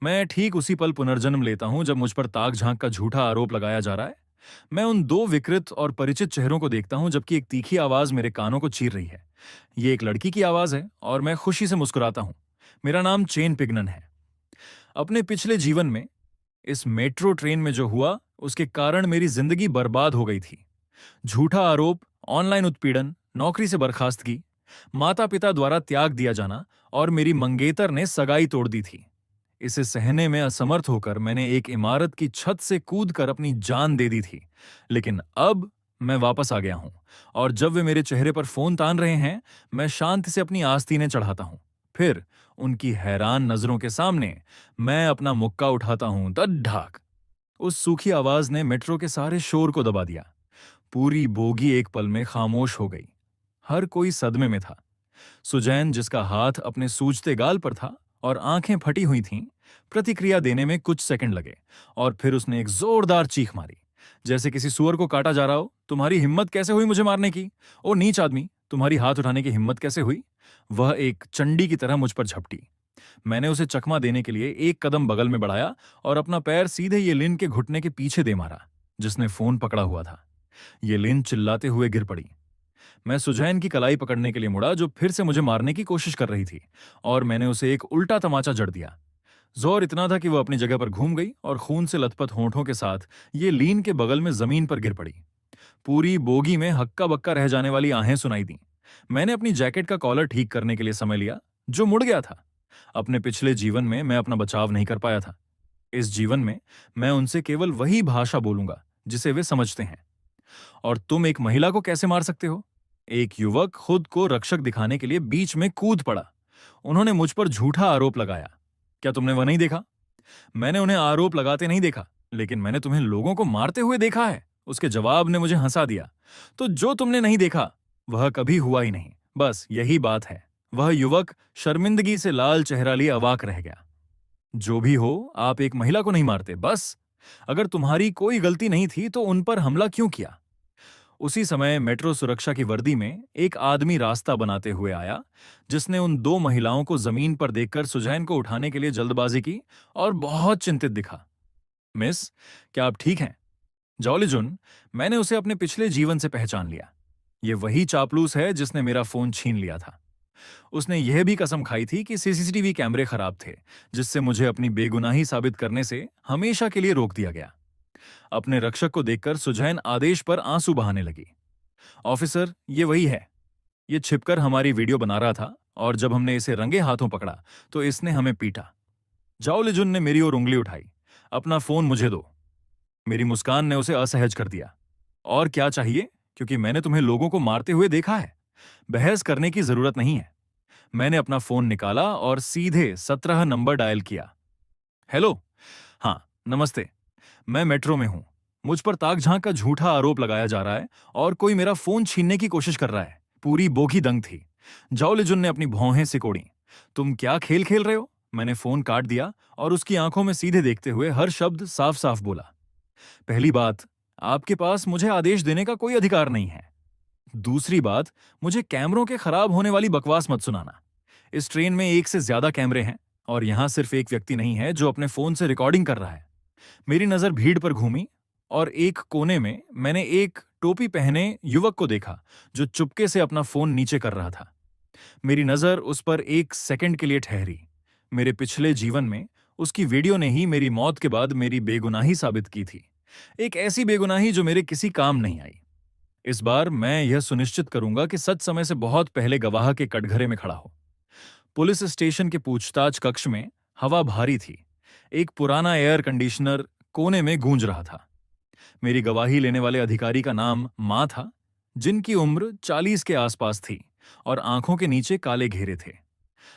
मैं ठीक उसी पल पुनर्जन्म लेता हूं जब मुझ पर ताक झांक का झूठा आरोप लगाया जा रहा है। मैं उन दो विकृत और परिचित चेहरों को देखता हूं जबकि एक तीखी आवाज मेरे कानों को चीर रही है। ये एक लड़की की आवाज है और मैं खुशी से मुस्कुराता हूं। मेरा नाम चेन पिगनन है। अपने पिछले जीवन में इस मेट्रो ट्रेन में जो हुआ उसके कारण मेरी जिंदगी बर्बाद हो गई थी। झूठा आरोप, ऑनलाइन उत्पीड़न, नौकरी से बर्खास्तगी, माता पिता द्वारा त्याग दिया जाना और मेरी मंगेतर ने सगाई तोड़ दी थी। इसे सहने में असमर्थ होकर मैंने एक इमारत की छत से कूदकर अपनी जान दे दी थी। लेकिन अब मैं वापस आ गया हूं और जब वे मेरे चेहरे पर फोन तान रहे हैं, मैं शांति से अपनी आस्तीनें चढ़ाता हूं। फिर उनकी हैरान नजरों के सामने मैं अपना मुक्का उठाता हूं। ढाक। उस सूखी आवाज ने मेट्रो के सारे शोर को दबा दिया। पूरी बोगी एक पल में खामोश हो गई। हर कोई सदमे में था। सुजैन, जिसका हाथ अपने सूजते गाल पर था और आंखें फटी हुई थीं, प्रतिक्रिया देने में कुछ सेकंड लगे और फिर उसने एक जोरदार चीख मारी, जैसे किसी सुअर को काटा जा रहा हो। तुम्हारी हिम्मत कैसे हुई मुझे मारने की? ओ नीच आदमी, तुम्हारी हाथ उठाने की हिम्मत कैसे हुई? वह एक चंडी की तरह मुझ पर झपटी। मैंने उसे चकमा देने के लिए एक कदम बगल में बढ़ाया और अपना पैर सीधे येलिन के घुटने के पीछे दे मारा, जिसने फोन पकड़ा हुआ था। येलिन चिल्लाते हुए गिर पड़ी। मैं सुजैन की कलाई पकड़ने के लिए मुड़ा, जो फिर से मुझे मारने की कोशिश कर रही थी, और मैंने उसे एक उल्टा तमाचा जड़ दिया। जोर इतना था कि वह अपनी जगह पर घूम गई और खून से लथपथ होंठों के साथ ये लीन के बगल में जमीन पर गिर पड़ी। पूरी बोगी में हक्का बक्का रह जाने वाली आहें सुनाई दी। मैंने अपनी जैकेट का कॉलर ठीक करने के लिए समय लिया, जो मुड़ गया था। अपने पिछले जीवन में मैं अपना बचाव नहीं कर पाया था। इस जीवन में मैं उनसे केवल वही भाषा बोलूंगा जिसे वे समझते हैं। और तुम एक महिला को कैसे मार सकते हो? एक युवक खुद को रक्षक दिखाने के लिए बीच में कूद पड़ा। उन्होंने मुझ पर झूठा आरोप लगाया। क्या तुमने वह नहीं देखा? मैंने उन्हें आरोप लगाते नहीं देखा, लेकिन मैंने तुम्हें लोगों को मारते हुए देखा है। उसके जवाब ने मुझे हंसा दिया। तो जो तुमने नहीं देखा वह कभी हुआ ही नहीं, बस यही बात है। वह युवक शर्मिंदगी से लाल चेहरा लिए अवाक रह गया। जो भी हो, आप एक महिला को नहीं मारते, बस। अगर तुम्हारी कोई गलती नहीं थी तो उन पर हमला क्यों किया? उसी समय मेट्रो सुरक्षा की वर्दी में एक आदमी रास्ता बनाते हुए आया, जिसने उन दो महिलाओं को जमीन पर देखकर सुजैन को उठाने के लिए जल्दबाजी की और बहुत चिंतित दिखा। मिस, क्या आप ठीक हैं? जॉलीजुन, मैंने उसे अपने पिछले जीवन से पहचान लिया। ये वही चापलूस है जिसने मेरा फोन छीन लिया था। उसने यह भी कसम खाई थी कि सीसीटीवी कैमरे खराब थे, जिससे मुझे अपनी बेगुनाही साबित करने से हमेशा के लिए रोक दिया गया। अपने रक्षक को देखकर सुजैन आदेश पर आंसू बहाने लगी। ऑफिसर, ये वही है। ये छिपकर हमारी वीडियो बना रहा था और जब हमने इसे रंगे हाथों पकड़ा तो इसने हमें पीटा। जाओ लिजुन ने मेरी ओर उंगली उठाई। अपना फोन मुझे दो। मेरी मुस्कान ने उसे असहज कर दिया। और क्या चाहिए? क्योंकि मैंने तुम्हें लोगों को मारते हुए देखा है। बहस करने की जरूरत नहीं है। मैंने अपना फोन निकाला और सीधे 17 नंबर डायल किया। हेलो। हाँ, नमस्ते। मैं मेट्रो में हूं। मुझ पर ताक झांक का झूठा आरोप लगाया जा रहा है और कोई मेरा फोन छीनने की कोशिश कर रहा है। पूरी बोगी दंग थी। जाओ लिजुन ने अपनी भौहें सिकोड़ी। तुम क्या खेल खेल रहे हो? मैंने फोन काट दिया और उसकी आंखों में सीधे देखते हुए हर शब्द साफ साफ बोला। पहली बात, आपके पास मुझे आदेश देने का कोई अधिकार नहीं है। दूसरी बात, मुझे कैमरों के खराब होने वाली बकवास मत सुनाना। इस ट्रेन में एक से ज्यादा कैमरे हैं और यहां सिर्फ एक व्यक्ति नहीं है जो अपने फोन से रिकॉर्डिंग कर रहा है। मेरी नजर भीड़ पर घूमी और एक कोने में मैंने एक टोपी पहने युवक को देखा, जो चुपके से अपना फोन नीचे कर रहा था। मेरी नजर उस पर एक सेकंड के लिए ठहरी। मेरे पिछले जीवन में उसकी वीडियो ने ही मेरी मौत के बाद मेरी बेगुनाही साबित की थी। एक ऐसी बेगुनाही जो मेरे किसी काम नहीं आई। इस बार मैं यह सुनिश्चित करूंगा कि सच समय से बहुत पहले गवाह के कटघरे में खड़ा हो। पुलिस स्टेशन के पूछताछ कक्ष में हवा भारी थी। एक पुराना एयर कंडीशनर कोने में गूंज रहा था। मेरी गवाही लेने वाले अधिकारी का नाम मां था, जिनकी उम्र 40 के आसपास थी और आंखों के नीचे काले घेरे थे।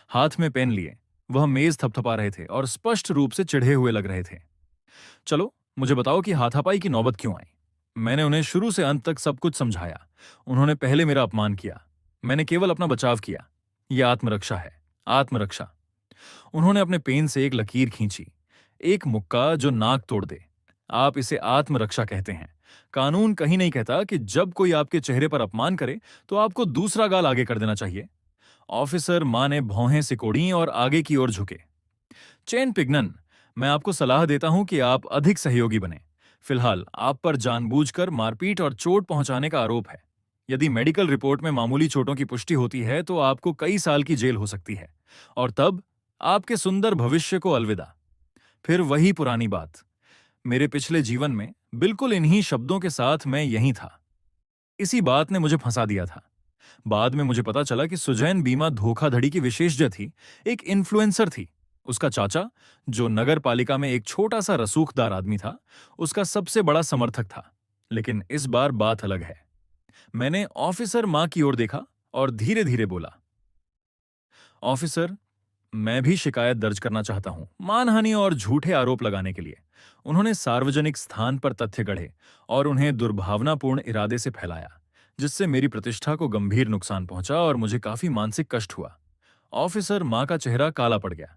हाथ में पेन लिए वह मेज थपथपा रहे थे और स्पष्ट रूप से चिढ़े हुए लग रहे थे। चलो, मुझे बताओ कि हाथापाई की नौबत क्यों आई? मैंने उन्हें शुरू से अंत तक सब कुछ समझाया। उन्होंने पहले मेरा अपमान किया। मैंने केवल अपना बचाव किया। यह आत्मरक्षा है, आत्मरक्षा। उन्होंने अपने पेन से एक लकीर खींची, एक मुक्का जो नाक तोड़ दे। आप इसे आत्मरक्षा कहते हैं। कानून कहीं नहीं कहता कि जब कोई आपके चेहरे पर अपमान करे तो आपको दूसरा गाल आगे कर देना चाहिए। ऑफिसर मां ने भौहें सिकोड़ी और आगे की ओर झुके। चेन पिगनन, मैं आपको सलाह देता हूं कि आप अधिक सहयोगी बने। फिलहाल आप पर जानबूझकर मारपीट और चोट पहुंचाने का आरोप है। यदि मेडिकल रिपोर्ट में मामूली चोटों की पुष्टि होती है तो आपको कई साल की जेल हो सकती है। और तब आपके सुंदर भविष्य को अलविदा। फिर वही पुरानी बात। मेरे पिछले जीवन में बिल्कुल इन्हीं शब्दों के साथ मैं यहीं था। इसी बात ने मुझे फंसा दिया था। बाद में मुझे पता चला कि सुजैन बीमा धोखाधड़ी की विशेषज्ञ थी, एक इन्फ्लुएंसर थी। उसका चाचा, जो नगर पालिका में एक छोटा सा रसूखदार आदमी था, उसका सबसे बड़ा समर्थक था। लेकिन इस बार बात अलग है। मैंने ऑफिसर मां की ओर देखा और धीरे धीरे बोला, ऑफिसर, मैं भी शिकायत दर्ज करना चाहता हूं, मानहानि और झूठे आरोप लगाने के लिए। उन्होंने सार्वजनिक स्थान पर तथ्य गढ़े और उन्हें दुर्भावनापूर्ण इरादे से फैलाया, जिससे मेरी प्रतिष्ठा को गंभीर नुकसान पहुंचा और मुझे काफी मानसिक कष्ट हुआ। ऑफिसर मां का चेहरा काला पड़ गया।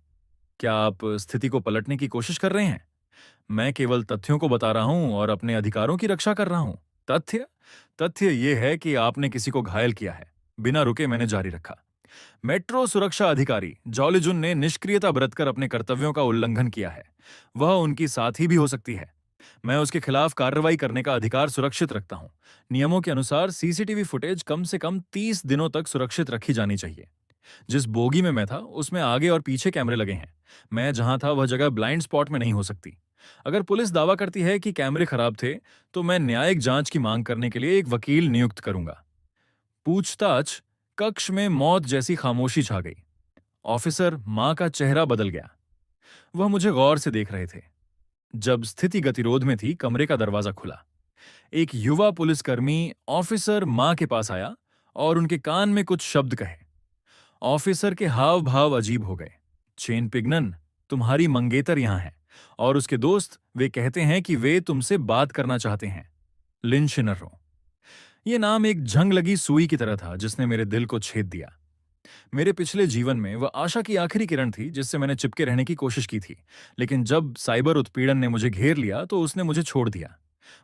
क्या आप स्थिति को पलटने की कोशिश कर रहे हैं? मैं केवल तथ्यों को बता रहा हूं और अपने अधिकारों की रक्षा कर रहा हूं। तथ्य तथ्य यह है कि आपने किसी को घायल किया है। बिना रुके मैंने जारी रखा। मेट्रो सुरक्षा अधिकारी जॉलीजुन ने निष्क्रियता बरतकर अपने कर्तव्यों का उल्लंघन किया है। वह उनकी साथी भी हो सकती है। मैं उसके खिलाफ कार्रवाई करने का अधिकार सुरक्षित रखता हूं। नियमों के अनुसार सीसीटीवी फुटेज कम से कम 30 दिनों तक सुरक्षित रखी जानी चाहिए। जिस बोगी में मैं था उसमें आगे और पीछे कैमरे लगे हैं। मैं जहां था वह जगह ब्लाइंड स्पॉट में नहीं हो सकती। अगर पुलिस दावा करती है कि कैमरे खराब थे, तो मैं न्यायिक जांच की मांग करने के लिए एक वकील नियुक्त करूंगा। पूछताछ कक्ष में मौत जैसी खामोशी छा गई। ऑफिसर मां का चेहरा बदल गया। वह मुझे गौर से देख रहे थे। जब स्थिति गतिरोध में थी, कमरे का दरवाजा खुला। एक युवा पुलिसकर्मी ऑफिसर मां के पास आया और उनके कान में कुछ शब्द कहे। ऑफिसर के हाव भाव अजीब हो गए। चेन पिगनन, तुम्हारी मंगेतर यहां है और उसके दोस्त, वे कहते हैं कि वे तुमसे बात करना चाहते हैं। लिन शिनरो। ये नाम एक जंग लगी सुई की तरह था जिसने मेरे दिल को छेद दिया। मेरे पिछले जीवन में वह आशा की आखिरी किरण थी जिससे मैंने चिपके रहने की कोशिश की थी। लेकिन जब साइबर उत्पीड़न ने मुझे घेर लिया तो उसने मुझे छोड़ दिया।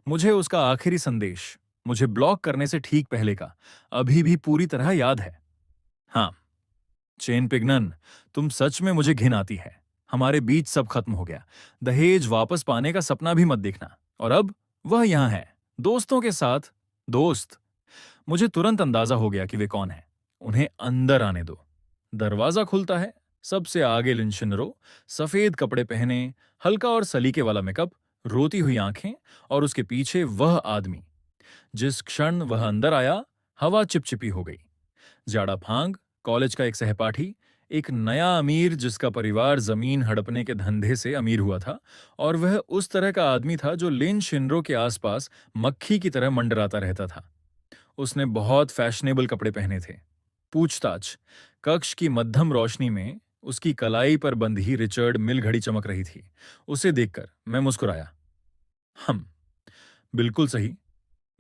मुझे उसका आखिरी संदेश, मुझे ब्लॉक करने से ठीक पहले का, अभी भी पूरी तरह याद है। हाँ, चेन पिगनन, तुम सच में मुझे घिन आती है। हमारे बीच सब खत्म हो गया। दहेज वापस पाने का सपना भी मत देखना। और अब वह यहां है, दोस्तों के साथ। दोस्त। मुझे तुरंत अंदाजा हो गया कि वे कौन हैं। उन्हें अंदर आने दो। दरवाजा खुलता है। सबसे आगे लिनशिनरो, सफेद कपड़े पहने, हल्का और सलीके वाला मेकअप, रोती हुई आंखें, और उसके पीछे वह आदमी। जिस क्षण वह अंदर आया, हवा चिपचिपी हो गई। ज्याडा फांग, कॉलेज का एक सहपाठी, एक नया अमीर जिसका परिवार जमीन हड़पने के धंधे से अमीर हुआ था, और वह उस तरह का आदमी था जो लिन शिनरो के आसपास मक्खी की तरह मंडराता रहता था। उसने बहुत फैशनेबल कपड़े पहने थे। पूछताछ। कक्ष की मध्यम रोशनी में उसकी कलाई पर बंधी रिचर्ड मिल घड़ी चमक रही थी। उसे देखकर मैं मुस्कुराया। हम। बिल्कुल सही।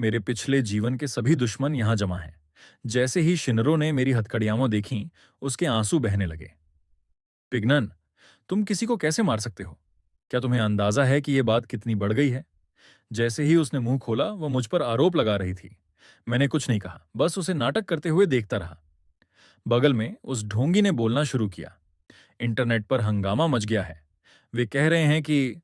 मेरे पिछले जीवन के सभी दुश्मन यहां जमा हैं। जैसे ही शिनरो ने मेरी हथकड़ियां देखीं, उसके आंसू बहने लगे। पिगनन, तुम किसी को कैसे मार सकते हो? क्या तुम्हें अंदाजा है कि यह बात कितनी बढ़ गई है? जैसे ही उसने मुंह खोला, वह मुझ पर आरोप लगा रही थी। मैंने कुछ नहीं कहा, बस उसे नाटक करते हुए देखता रहा। बगल में उस ढोंगी ने बोलना शुरू किया। इंटरनेट पर हंगामा मच गया है। वे कह रहे हैं कि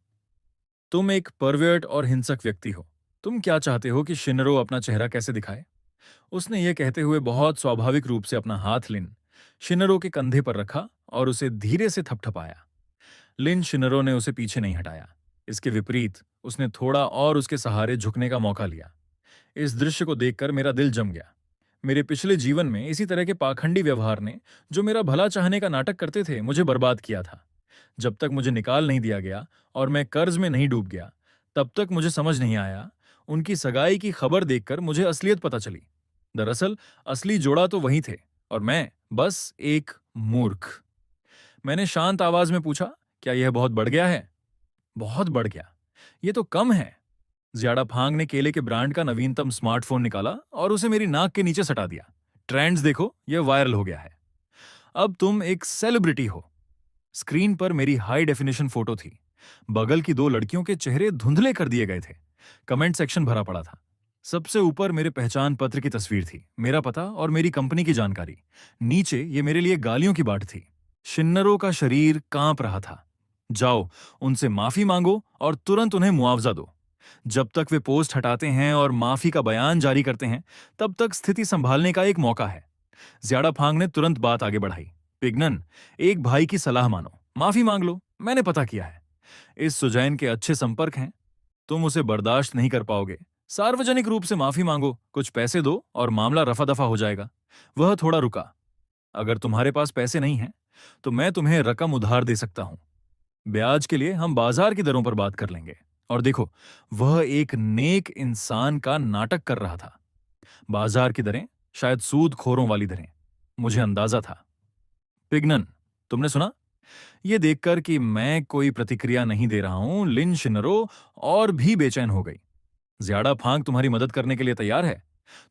तुम एक परवर्ट और हिंसक व्यक्ति हो। तुम क्या चाहते हो कि शिनरो अपना चेहरा कैसे दिखाए? उसने यह कहते हुए बहुत स्वाभाविक रूप से अपना हाथ लिन शिनरो के कंधे पर रखा और उसे धीरे से थपथपाया। लिन शिनरो ने उसे पीछे नहीं हटाया। इसके विपरीत उसने थोड़ा और उसके सहारे झुकने का मौका लिया। इस दृश्य को देखकर मेरा दिल जम गया। मेरे पिछले जीवन में इसी तरह के पाखंडी व्यवहार ने, जो मेरा भला चाहने का नाटक करते थे, मुझे बर्बाद किया था। जब तक मुझे निकाल नहीं दिया गया और मैं कर्ज में नहीं डूब गया, तब तक मुझे समझ नहीं आया। उनकी सगाई की खबर देखकर मुझे असलियत पता चली। दरअसल असली जोड़ा तो वही थे और मैं बस एक मूर्ख। मैंने शांत आवाज में पूछा, क्या यह बहुत बढ़ गया है? बहुत बढ़ गया। ये तो कम है। ज्याडा फांग ने केले के ब्रांड का नवीनतम स्मार्टफोन निकाला और उसे मेरी नाक के नीचे सटा दिया। ट्रेंड्स देखो, यह वायरल हो गया है। अब तुम एक सेलिब्रिटी हो। स्क्रीन पर मेरी हाई डेफिनेशन फोटो थी। बगल की दो लड़कियों के चेहरे धुंधले कर दिए गए थे। कमेंट सेक्शन भरा पड़ा था। सबसे ऊपर मेरे पहचान पत्र की तस्वीर थी, मेरा पता और मेरी कंपनी की जानकारी। नीचे ये मेरे लिए गालियों की बाट थी। शिन्नरों का शरीर कांप रहा था। जाओ, उनसे माफी मांगो और तुरंत उन्हें मुआवजा दो। जब तक वे पोस्ट हटाते हैं और माफी का बयान जारी करते हैं, तब तक स्थिति संभालने का एक मौका है। ज्याडा फांग ने तुरंत बात आगे बढ़ाई। पिग्नन, एक भाई की सलाह मानो, माफी मांग लो, मैंने पता किया है। इस सुजैन के अच्छे संपर्क हैं, तुम उसे बर्दाश्त नहीं कर पाओगे। सार्वजनिक रूप से माफी मांगो, कुछ पैसे दो और मामला रफा दफा हो जाएगा। वह थोड़ा रुका। अगर तुम्हारे पास पैसे नहीं हैं, तो मैं तुम्हें रकम उधार दे सकता हूं। ब्याज के लिए हम बाजार की दरों पर बात कर लेंगे। और देखो, वह एक नेक इंसान का नाटक कर रहा था। बाजार की दरें, शायद सूदखोरों वाली दरें। मुझे अंदाजा था। पिग्नन, तुमने सुना? यह देखकर कि मैं कोई प्रतिक्रिया नहीं दे रहा हूं, लिन शिनरो और भी बेचैन हो गई। ज्याडा फांग तुम्हारी मदद करने के लिए तैयार है।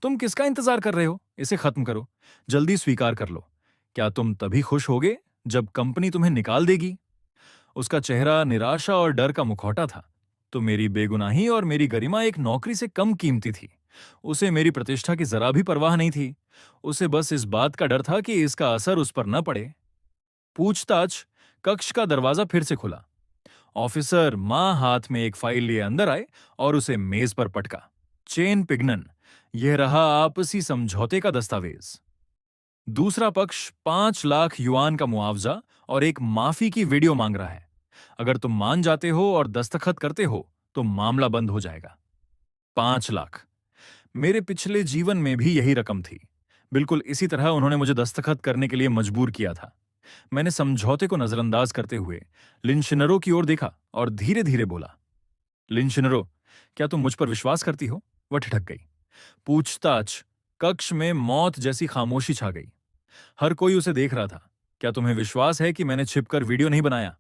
तुम किसका इंतजार कर रहे हो? इसे खत्म करो, जल्दी स्वीकार कर लो। क्या तुम तभी खुश होगे जब कंपनी तुम्हें निकाल देगी? उसका चेहरा निराशा और डर का मुखौटा था। तो मेरी बेगुनाही और मेरी गरिमा एक नौकरी से कम कीमती थी। उसे मेरी प्रतिष्ठा की जरा भी परवाह नहीं थी। उसे बस इस बात का डर था कि इसका असर उस पर न पड़े। पूछताछ कक्ष का दरवाजा फिर से खुला। ऑफिसर मां हाथ में एक फाइल लिए अंदर आए और उसे मेज पर पटका। चेन पिग्नन, यह रहा आपसी समझौते का दस्तावेज। दूसरा पक्ष 5 लाख युआन का मुआवजा और एक माफी की वीडियो मांग रहा है। अगर तुम मान जाते हो और दस्तखत करते हो तो मामला बंद हो जाएगा। 5 लाख। मेरे पिछले जीवन में भी यही रकम थी। बिल्कुल इसी तरह उन्होंने मुझे दस्तखत करने के लिए मजबूर किया था। मैंने समझौते को नजरअंदाज करते हुए लिनशिनरो की ओर देखा और धीरे धीरे बोला, लिनशिनरो, क्या तुम मुझ पर विश्वास करती हो? वह ठिठक गई। पूछताछ कक्ष में मौत जैसी खामोशी छा गई। हर कोई उसे देख रहा था। क्या तुम्हें विश्वास है कि मैंने छिपकर वीडियो नहीं बनाया?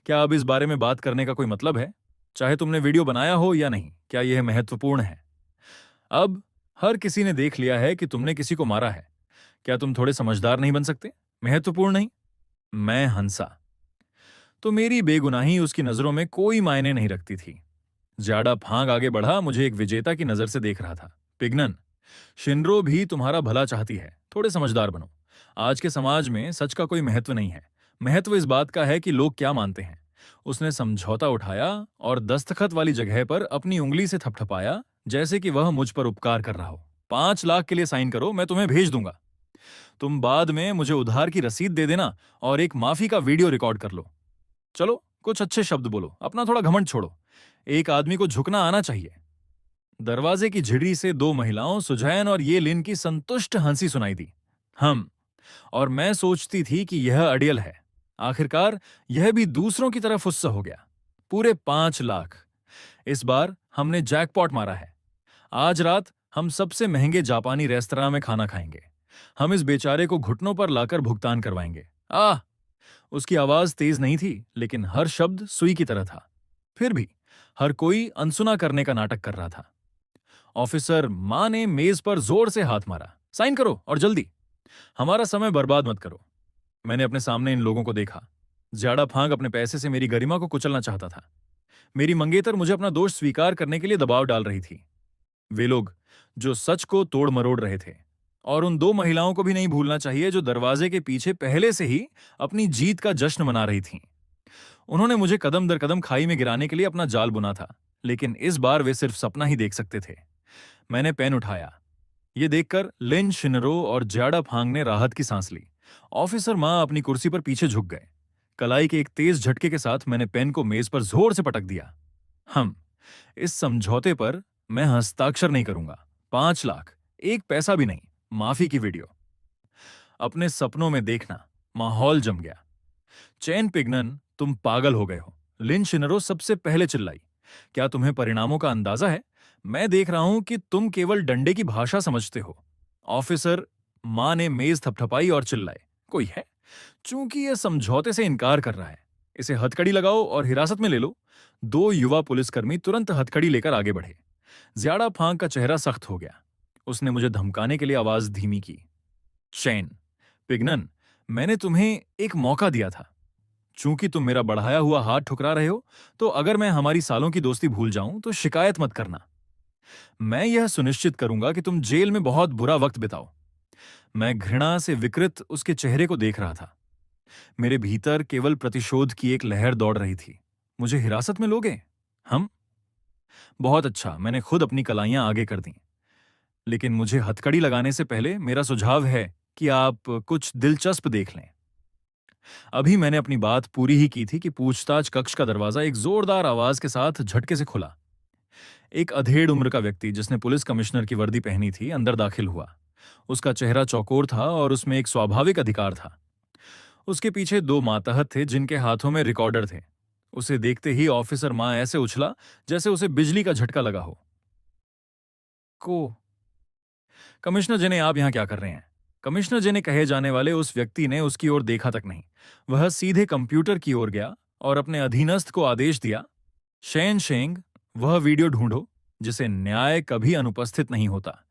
क्या अब इस बारे में बात करने का कोई मतलब है? चाहे तुमने वीडियो बनाया हो या नहीं, क्या यह महत्वपूर्ण है? अब हर किसी ने देख लिया है कि तुमने किसी को मारा है। क्या तुम थोड़े समझदार नहीं बन सकते? महत्वपूर्ण नहीं? मैं हंसा। तो मेरी बेगुनाही उसकी नजरों में कोई मायने नहीं रखती थी। ज्याडा फांग आगे बढ़ा, मुझे एक विजेता की नजर से देख रहा था। पिग्नन, शिनरो भी तुम्हारा भला चाहती है, थोड़े समझदार बनो। आज के समाज में सच का कोई महत्व नहीं है। महत्व इस बात का है कि लोग क्या मानते हैं। उसने समझौता उठाया और दस्तखत वाली जगह पर अपनी उंगली से थपथपाया, जैसे कि वह मुझ पर उपकार कर रहा हो। 5 लाख के लिए साइन करो, मैं तुम्हें भेज दूंगा। तुम बाद में मुझे उधार की रसीद दे देना और एक माफी का वीडियो रिकॉर्ड कर लो। चलो, कुछ अच्छे शब्द बोलो, अपना थोड़ा घमंड छोड़ो। एक आदमी को झुकना आना चाहिए। दरवाजे की झिड़ी से दो महिलाओं, सुजैन और ये लिन की संतुष्ट हंसी सुनाई दी। हम और मैं सोचती थी कि यह अड़ियल है। आखिरकार यह भी दूसरों की तरफ फुस्सा हो गया। पूरे 5 लाख। इस बार हमने जैकपॉट मारा है। आज रात हम सबसे महंगे जापानी रेस्तरां में खाना खाएंगे। हम इस बेचारे को घुटनों पर लाकर भुगतान करवाएंगे। आह! उसकी आवाज तेज नहीं थी, लेकिन हर शब्द सुई की तरह था। फिर भी हर कोई अनसुना करने का नाटक कर रहा था। ऑफिसर मां ने मेज पर जोर से हाथ मारा। साइन करो और जल्दी। हमारा समय बर्बाद मत करो। मैंने अपने सामने इन लोगों को देखा। ज्याडा फांग अपने पैसे से मेरी गरिमा को कुचलना चाहता था। मेरी मंगेतर मुझे अपना दोष स्वीकार करने के लिए दबाव डाल रही थी। वे लोग जो सच को तोड़ मरोड़ रहे थे। और उन दो महिलाओं को भी नहीं भूलना चाहिए जो दरवाजे के पीछे पहले से ही अपनी जीत का जश्न मना रही थीं। उन्होंने मुझे कदम दर कदम खाई में गिराने के लिए अपना जाल बुना था, लेकिन इस बार वे सिर्फ सपना ही देख सकते थे। मैंने पेन उठाया। ये देखकर लिन शिनरो और ज्याडा फांग ने राहत की सांस ली। ऑफिसर मां अपनी कुर्सी पर पीछे झुक गए। कलाई के एक तेज झटके के साथ मैंने पेन को मेज पर जोर से पटक दिया। इस समझौते पर मैं हस्ताक्षर नहीं करूंगा। 5 लाख, एक पैसा भी नहीं। माफी की वीडियो। अपने सपनों में देखना। माहौल जम गया। चैन पिग्नन, तुम पागल हो गए हो। लिन शिनरो सबसे पहले चिल्लाई। क्या तुम्हें परिणामों का अंदाजा है? मैं देख रहा हूं कि तुम केवल डंडे की भाषा समझते हो। ऑफिसर मां ने मेज थपथपाई और चिल्लाए, कोई है? चूंकि यह समझौते से इनकार कर रहा है, इसे हथकड़ी लगाओ और हिरासत में ले लो। दो युवा पुलिसकर्मी तुरंत हथकड़ी लेकर आगे बढ़े। ज्याडा फांग का चेहरा सख्त हो गया। उसने मुझे धमकाने के लिए आवाज धीमी की। चैन पिग्नन, मैंने तुम्हें एक मौका दिया था। चूंकि तुम मेरा बढ़ाया हुआ हाथ ठुकरा रहे हो, तो अगर मैं हमारी सालों की दोस्ती भूल जाऊं तो शिकायत मत करना। मैं यह सुनिश्चित करूंगा कि तुम जेल में बहुत बुरा वक्त बिताओ। मैं घृणा से विकृत उसके चेहरे को देख रहा था। मेरे भीतर केवल प्रतिशोध की एक लहर दौड़ रही थी। मुझे हिरासत में लोगे? हम? बहुत अच्छा, मैंने खुद अपनी कलाइयां आगे कर दी। लेकिन मुझे हथकड़ी लगाने से पहले मेरा सुझाव है कि आप कुछ दिलचस्प देख लें। अभी मैंने अपनी बात पूरी ही की थी कि पूछताछ कक्ष का दरवाजा एक जोरदार आवाज के साथ झटके से खुला। एक अधेड़ उम्र का व्यक्ति जिसने पुलिस कमिश्नर की वर्दी पहनी थी अंदर दाखिल हुआ। उसका चेहरा चौकोर था और उसमें एक स्वाभाविक अधिकार था। उसके पीछे दो मातहत थे जिनके हाथों में रिकॉर्डर थे। उसे देखते ही ऑफिसर मां ऐसे उछला जैसे उसे बिजली का झटका लगा हो। को कमिश्नर जी ने आप यहां क्या कर रहे हैं? कमिश्नर जी ने कहे जाने वाले उस व्यक्ति ने उसकी ओर देखा तक नहीं। वह सीधे कंप्यूटर की ओर गया और अपने अधीनस्थ को आदेश दिया, शेन शेंग, वह वीडियो ढूंढो जिसे न्याय कभी अनुपस्थित नहीं होता।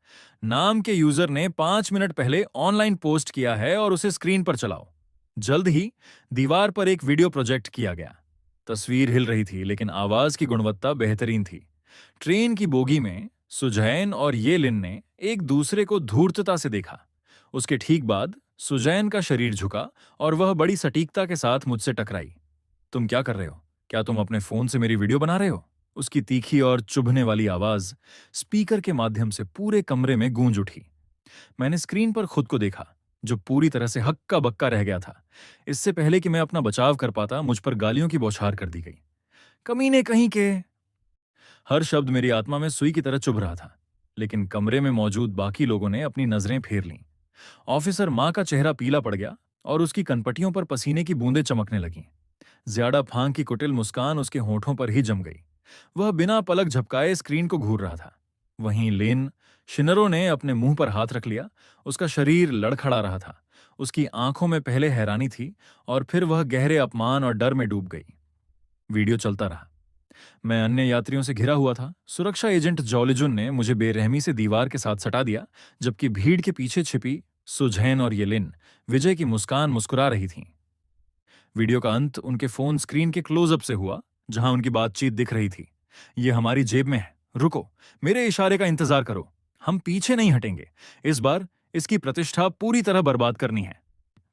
नाम के यूजर ने 5 मिनट पहले ऑनलाइन पोस्ट किया है और उसे स्क्रीन पर चलाओ। जल्द ही दीवार पर एक वीडियो प्रोजेक्ट किया गया। तस्वीर हिल रही थी लेकिन आवाज की गुणवत्ता बेहतरीन थी। ट्रेन की बोगी में सुजैन और ये लिन ने एक दूसरे को धूर्तता से देखा। उसके ठीक बाद सुजैन का शरीर झुका और वह बड़ी सटीकता के साथ मुझसे टकराई। तुम क्या कर रहे हो? क्या तुम अपने फोन से मेरी वीडियो बना रहे हो? उसकी तीखी और चुभने वाली आवाज स्पीकर के माध्यम से पूरे कमरे में गूंज उठी। मैंने स्क्रीन पर खुद को देखा, जो पूरी तरह से हक्का बक्का रह गया था। इससे पहले कि मैं अपना बचाव कर पाता, मुझ पर गालियों की बौछार कर दी गई। कमीने कहीं के। हर शब्द मेरी आत्मा में सुई की तरह चुभ रहा था। लेकिन कमरे में मौजूद बाकी लोगों ने अपनी नजरें फेर लीं। ऑफिसर मां का चेहरा पीला पड़ गया और उसकी कनपटियों पर पसीने की बूंदें चमकने लगीं। ज्यादा फांग की कुटिल मुस्कान उसके होठों पर ही जम गई। वह बिना पलक झपकाए स्क्रीन को घूर रहा था। वहीं लेन शिनरो ने अपने मुंह पर हाथ रख लिया। उसका शरीर लड़खड़ा रहा था। उसकी आंखों में पहले हैरानी थी और फिर वह गहरे अपमान और डर में डूब गई। वीडियो चलता रहा। मैं अन्य यात्रियों से घिरा हुआ था। सुरक्षा एजेंट जॉलिजुन ने मुझे बेरहमी से दीवार के साथ सटा दिया, जबकि भीड़ के पीछे छिपी सुझैन और येलिन विजय की मुस्कान मुस्कुरा रही थीं। वीडियो का अंत उनके फोन स्क्रीन के क्लोजअप से हुआ, जहां उनकी बातचीत दिख रही थी। ये हमारी जेब में है, रुको, मेरे इशारे का इंतजार करो, हम पीछे नहीं हटेंगे। इस बार इसकी प्रतिष्ठा पूरी तरह बर्बाद करनी है।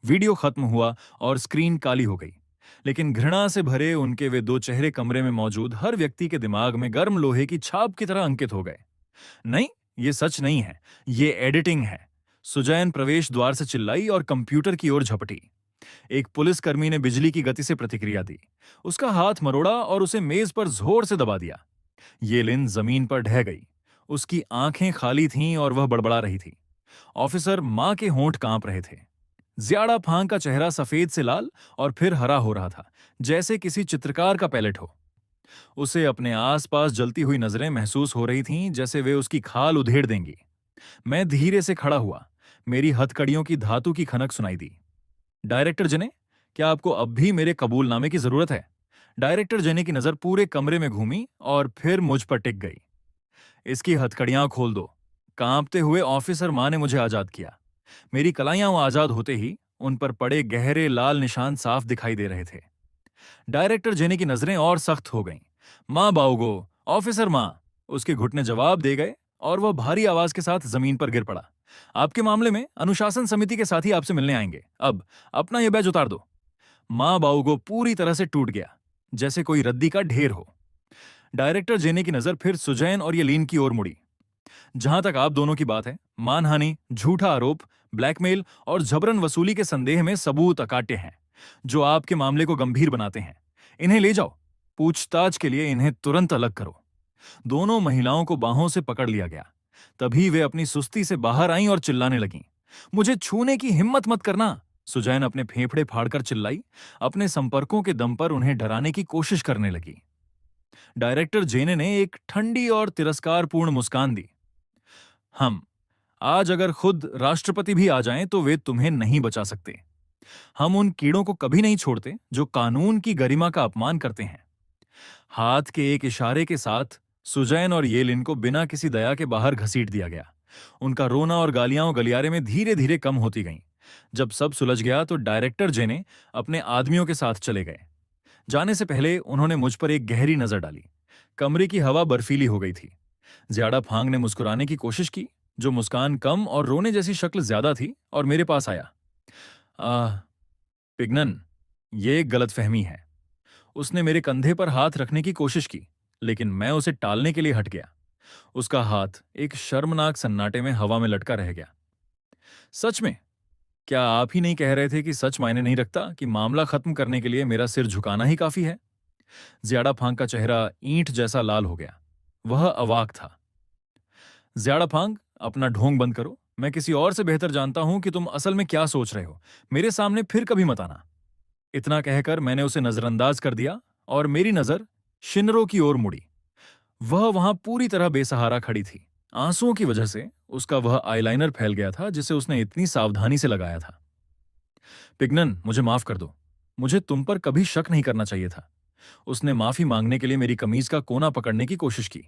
वीडियो खत्म हुआ और स्क्रीन काली हो गई। लेकिन घृणा से भरे उनके वे दो चेहरे कमरे में मौजूद हर व्यक्ति के दिमाग में गर्म लोहे की छाप की तरह अंकित हो गए। नहीं, ये सच नहीं है, ये एडिटिंग है। सुजैन प्रवेश द्वार से चिल्लाई और कंप्यूटर की ओर झपटी। एक पुलिसकर्मी ने बिजली की गति से प्रतिक्रिया दी। उसका हाथ मरोड़ा और उसे मेज पर जोर से दबा दिया। येलिन जमीन पर ढह गई। उसकी आंखें खाली थीं और वह बड़बड़ा रही थी। ऑफिसर मां के होंठ कांप रहे थे। ज्यादा फांग का चेहरा सफेद से लाल और फिर हरा हो रहा था, जैसे किसी चित्रकार का पैलेट हो। उसे अपने आसपास जलती हुई नजरें महसूस हो रही थीं, जैसे वे उसकी खाल उधेड़ देंगी। मैं धीरे से खड़ा हुआ। मेरी हथकड़ियों की धातु की खनक सुनाई दी। डायरेक्टर जने, क्या आपको अब भी मेरे कबूलनामे की जरूरत है? डायरेक्टर जने की नजर पूरे कमरे में घूमी और फिर मुझ पर टिक गई। इसकी हथकड़ियां खोल दो। कांपते हुए ऑफिसर मां ने मुझे आजाद किया। मेरी कलाइयां आजाद होते ही उन पर पड़े गहरे लाल निशान साफ दिखाई दे रहे थे। डायरेक्टर जेने की नजरें और सख्त हो गईं। मां बाओगो, ऑफिसर मां, उसके घुटने जवाब दे गए और वह भारी आवाज के साथ जमीन पर गिर पड़ा। आपके मामले में अनुशासन समिति के साथी आपसे मिलने आएंगे। अब अपना यह बैज उतार दो। मां बाओगो पूरी तरह से टूट गया, जैसे कोई रद्दी का ढेर हो। डायरेक्टर जेने की नजर फिर सुजैन और यलीन की ओर मुड़ी। जहां तक आप दोनों की बात है, मानहानि, झूठा आरोप, ब्लैकमेल और जबरन वसूली के संदेह में सबूत अकाट्य हैं, जो आपके मामले को गंभीर बनाते हैं। इन्हें ले जाओ। पूछताछ के लिए इन्हें तुरंत अलग करो। दोनों महिलाओं को बाहों से पकड़ लिया गया। तभी वे अपनी सुस्ती से बाहर आईं और चिल्लाने लगीं। मुझे छूने की हिम्मत मत करना! सुजैन अपने फेफड़े फाड़कर चिल्लाई। अपने संपर्कों के दम पर उन्हें डराने की कोशिश करने लगी। डायरेक्टर जेने ने एक ठंडी और तिरस्कारपूर्ण मुस्कान दी। हम आज अगर खुद राष्ट्रपति भी आ जाएं तो वे तुम्हें नहीं बचा सकते। हम उन कीड़ों को कभी नहीं छोड़ते जो कानून की गरिमा का अपमान करते हैं। हाथ के एक इशारे के साथ सुजैन और येलिन को बिना किसी दया के बाहर घसीट दिया गया। उनका रोना और गालियां गलियारे में धीरे धीरे कम होती गईं। जब सब सुलझ गया तो डायरेक्टर जेने अपने आदमियों के साथ चले गए। जाने से पहले उन्होंने मुझ पर एक गहरी नजर डाली। कमरे की हवा बर्फीली हो गई थी। ज्यादा फांग ने मुस्कुराने की कोशिश की, जो मुस्कान कम और रोने जैसी शक्ल ज्यादा थी, और मेरे पास आया। पिग्नन, ये एक गलतफहमी है। उसने मेरे कंधे पर हाथ रखने की कोशिश की, लेकिन मैं उसे टालने के लिए हट गया। उसका हाथ एक शर्मनाक सन्नाटे में हवा में लटका रह गया। सच में? क्या आप ही नहीं कह रहे थे कि सच मायने नहीं रखता, कि मामला खत्म करने के लिए मेरा सिर झुकाना ही काफी है? ज्यादा फांग का चेहरा ईंट जैसा लाल हो गया। वह अवाक था। ज्यादा फांग, अपना ढोंग बंद करो। मैं किसी और से बेहतर जानता हूं कि तुम असल में क्या सोच रहे हो। मेरे सामने फिर कभी मत आना। इतना कहकर मैंने उसे नजरअंदाज कर दिया और मेरी नजर शिनरो की ओर मुड़ी। वह वहां पूरी तरह बेसहारा खड़ी थी। आंसुओं की वजह से उसका वह आईलाइनर फैल गया था जिसे उसने इतनी सावधानी से लगाया था। पिग्नन, मुझे माफ कर दो। मुझे तुम पर कभी शक नहीं करना चाहिए था। उसने माफी मांगने के लिए मेरी कमीज का कोना पकड़ने की कोशिश की।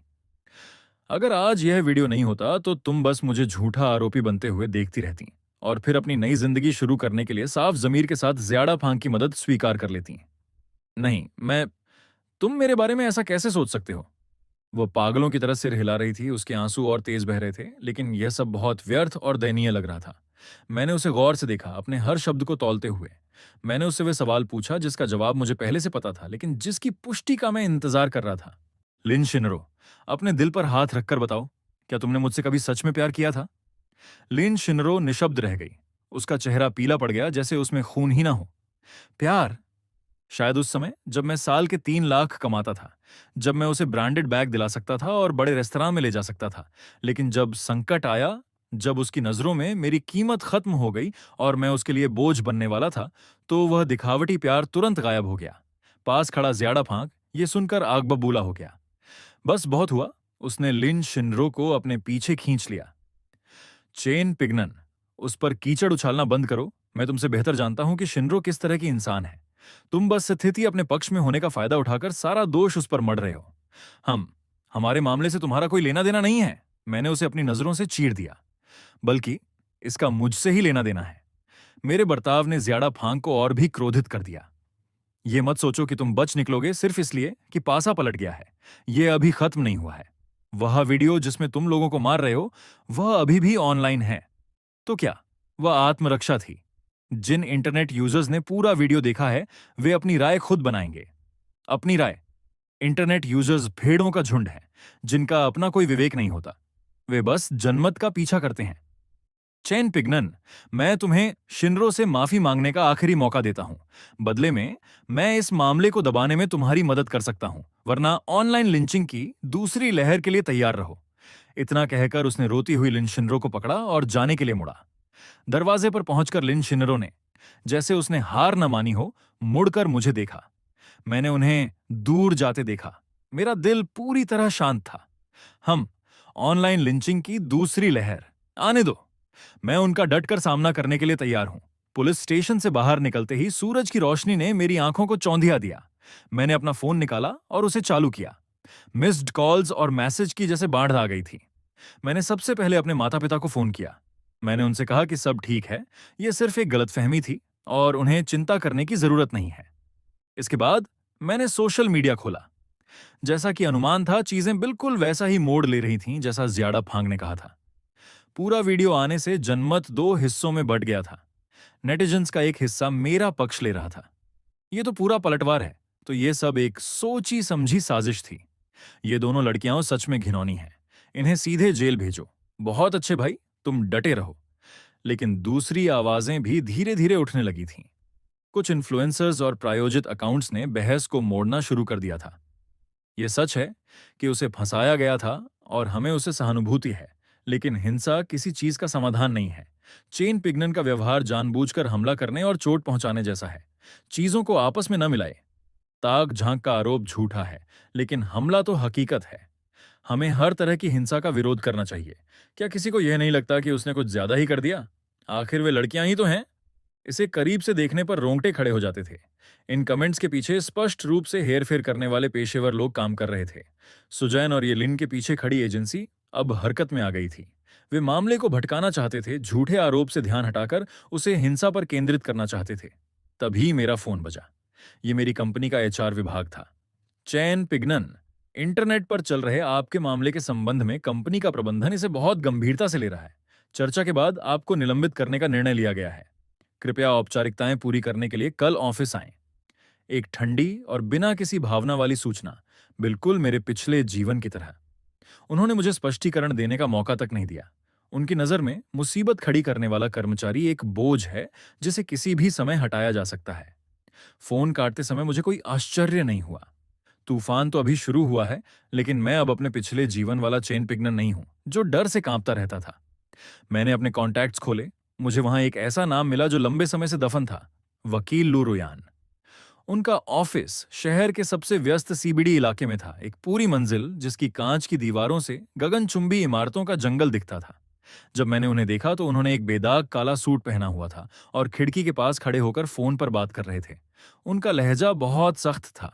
अगर आज यह वीडियो नहीं होता तो तुम बस मुझे झूठा आरोपी बनते हुए देखती रहती और फिर अपनी नई जिंदगी शुरू करने के लिए साफ जमीर के साथ ज्यादा फांग की मदद स्वीकार कर लेती। नहीं, मैं तुम मेरे बारे में ऐसा कैसे सोच सकते हो? वो पागलों की तरह सिर हिला रही थी, उसके आंसू और तेज बह रहे थे, लेकिन यह सब बहुत व्यर्थ और दयनीय लग रहा था। मैंने उसे गौर से देखा, अपने हर शब्द को तौलते हुए। मैंने उससे वह सवाल पूछा जिसका जवाब मुझे पहले से पता था, लेकिन जिसकी पुष्टि का मैं इंतजार कर रहा था। लिन शिनरो, अपने दिल पर हाथ रखकर बताओ, क्या तुमने मुझसे कभी सच में प्यार किया था? लिन शिनरो निशब्द रह गई। उसका चेहरा पीला पड़ गया, जैसे उसमें खून ही ना हो। प्यार? शायद उस समय जब मैं साल के 3 लाख कमाता था, जब मैं उसे ब्रांडेड बैग दिला सकता था और बड़े रेस्तरां में ले जा सकता था। लेकिन जब संकट आया, जब उसकी नजरों में मेरी कीमत खत्म हो गई और मैं उसके लिए बोझ बनने वाला था, तो वह दिखावटी प्यार तुरंत गायब हो गया। पास खड़ा ज्यादा फांक ये सुनकर आग बबूला हो गया। बस बहुत हुआ। उसने लिन शिनरो को अपने पीछे खींच लिया। चेन पिगनन, उस पर कीचड़ उछालना बंद करो। मैं तुमसे बेहतर जानता हूं कि शिनरो किस तरह की इंसान है। तुम बस स्थिति अपने पक्ष में होने का फायदा उठाकर सारा दोष उस पर मढ़ रहे हो। हम हमारे मामले से तुम्हारा कोई लेना देना नहीं है। मैंने उसे अपनी नजरों से चीर दिया। बल्कि इसका मुझसे ही लेना देना है। मेरे बर्ताव ने ज्यादा फांग को और भी क्रोधित कर दिया। ये मत सोचो कि तुम बच निकलोगे सिर्फ इसलिए कि पासा पलट गया है। ये अभी खत्म नहीं हुआ है। वह वीडियो जिसमें तुम लोगों को मार रहे हो, वह अभी भी ऑनलाइन है। तो क्या वह आत्मरक्षा थी? जिन इंटरनेट यूजर्स ने पूरा वीडियो देखा है, वे अपनी राय खुद बनाएंगे। अपनी राय। इंटरनेट यूजर्स भेड़ों का झुंड है, जिनका अपना कोई विवेक नहीं होता। वे बस जनमत का पीछा करते हैं। चैन पिगनन, मैं तुम्हें शिनरो से माफी मांगने का आखिरी मौका देता हूं। बदले में मैं इस मामले को दबाने में तुम्हारी मदद कर सकता हूं, वरना ऑनलाइन लिंचिंग की दूसरी लहर के लिए तैयार रहो। इतना कहकर उसने रोती हुई लिन शिनरो को पकड़ा और जाने के लिए मुड़ा। दरवाजे पर पहुंचकर लिन शिनरो ने, जैसे उसने हार न मानी हो, मुड़कर मुझे देखा। मैंने उन्हें दूर जाते देखा। मेरा दिल पूरी तरह शांत था। हम ऑनलाइन लिंचिंग की दूसरी लहर आने दो। मैं उनका डटकर सामना करने के लिए तैयार हूं। पुलिस स्टेशन से बाहर निकलते ही सूरज की रोशनी ने मेरी आंखों को चौंधिया दिया। मैंने अपना फोन निकाला और उसे चालू किया। मिस्ड कॉल्स और मैसेज की जैसे बाढ़ आ गई थी। मैंने सबसे पहले अपने माता पिता को फोन किया। मैंने उनसे कहा कि सब ठीक है, यह सिर्फ एक गलतफहमी थी और उन्हें चिंता करने की जरूरत नहीं है। इसके बाद मैंने सोशल मीडिया खोला। जैसा कि अनुमान था, चीजें बिल्कुल वैसा ही मोड़ ले रही थीं जैसा ज्यादा फांग ने कहा था। पूरा वीडियो आने से जनमत दो हिस्सों में बंट गया था। नेटिजन्स का एक हिस्सा मेरा पक्ष ले रहा था। ये तो पूरा पलटवार है, तो ये सब एक सोची समझी साजिश थी। ये दोनों लड़कियां सच में घिनौनी हैं। इन्हें सीधे जेल भेजो। बहुत अच्छे भाई, तुम डटे रहो। लेकिन दूसरी आवाजें भी धीरे धीरे उठने लगी थीं। कुछ इन्फ्लुएंसर्स और प्रायोजित अकाउंट्स ने बहस को मोड़ना शुरू कर दिया था। यह सच है कि उसे फंसाया गया था और हमें उसे सहानुभूति है, लेकिन हिंसा किसी चीज का समाधान नहीं है। चेन पिगनन का व्यवहार जानबूझकर हमला करने और चोट पहुंचाने जैसा है। चीजों को आपस में न मिलाए। ताक झांक का आरोप झूठा है, लेकिन हमला तो हकीकत है। हमें हर तरह की हिंसा का विरोध करना चाहिए। क्या किसी को यह नहीं लगता कि उसने कुछ ज्यादा ही कर दिया? आखिर वे लड़कियां ही तो हैं। इसे करीब से देखने पर रोंगटे खड़े हो जाते थे। इन कमेंट्स के पीछे स्पष्ट रूप से हेरफेर करने वाले पेशेवर लोग काम कर रहे थे। सुजैन और ये लिन के पीछे खड़ी एजेंसी अब हरकत में आ गई थी। वे मामले को भटकाना चाहते थे, झूठे आरोप से ध्यान हटाकर उसे हिंसा पर केंद्रित करना चाहते थे। तभी मेरा फोन बजा। ये मेरी कंपनी का एचआर विभाग था। चैन पिगनन, इंटरनेट पर चल रहे आपके मामले के संबंध में कंपनी का प्रबंधन इसे बहुत गंभीरता से ले रहा है। चर्चा के बाद आपको निलंबित करने का निर्णय लिया गया है। कृपया औपचारिकताएं पूरी करने के लिए कल ऑफिस आएं। एक ठंडी और बिना किसी भावना वाली सूचना, बिल्कुल मेरे पिछले जीवन की तरह। उन्होंने मुझे स्पष्टीकरण देने का मौका तक नहीं दिया। उनकी नजर में मुसीबत खड़ी करने वाला कर्मचारी एक बोझ है जिसे किसी भी समय हटाया जा सकता है। फोन काटते समय मुझे कोई आश्चर्य नहीं हुआ। तूफान तो अभी शुरू हुआ है, लेकिन मैं अब अपने पिछले जीवन वाला चेन पिगनर नहीं हूं जो डर से कांपता रहता था। मैंने अपने कॉन्टैक्ट्स खोले। मुझे वहां एक ऐसा नाम मिला जो लंबे समय से दफन था, वकील लू रुयान। उनका ऑफिस शहर के सबसे व्यस्त सीबीडी इलाके में था, एक पूरी मंजिल जिसकी कांच की दीवारों से गगनचुंबी इमारतों का जंगल दिखता था। जब मैंने उन्हें देखा तो उन्होंने एक बेदाग काला सूट पहना हुआ था और खिड़की के पास खड़े होकर फोन पर बात कर रहे थे। उनका लहजा बहुत सख्त था।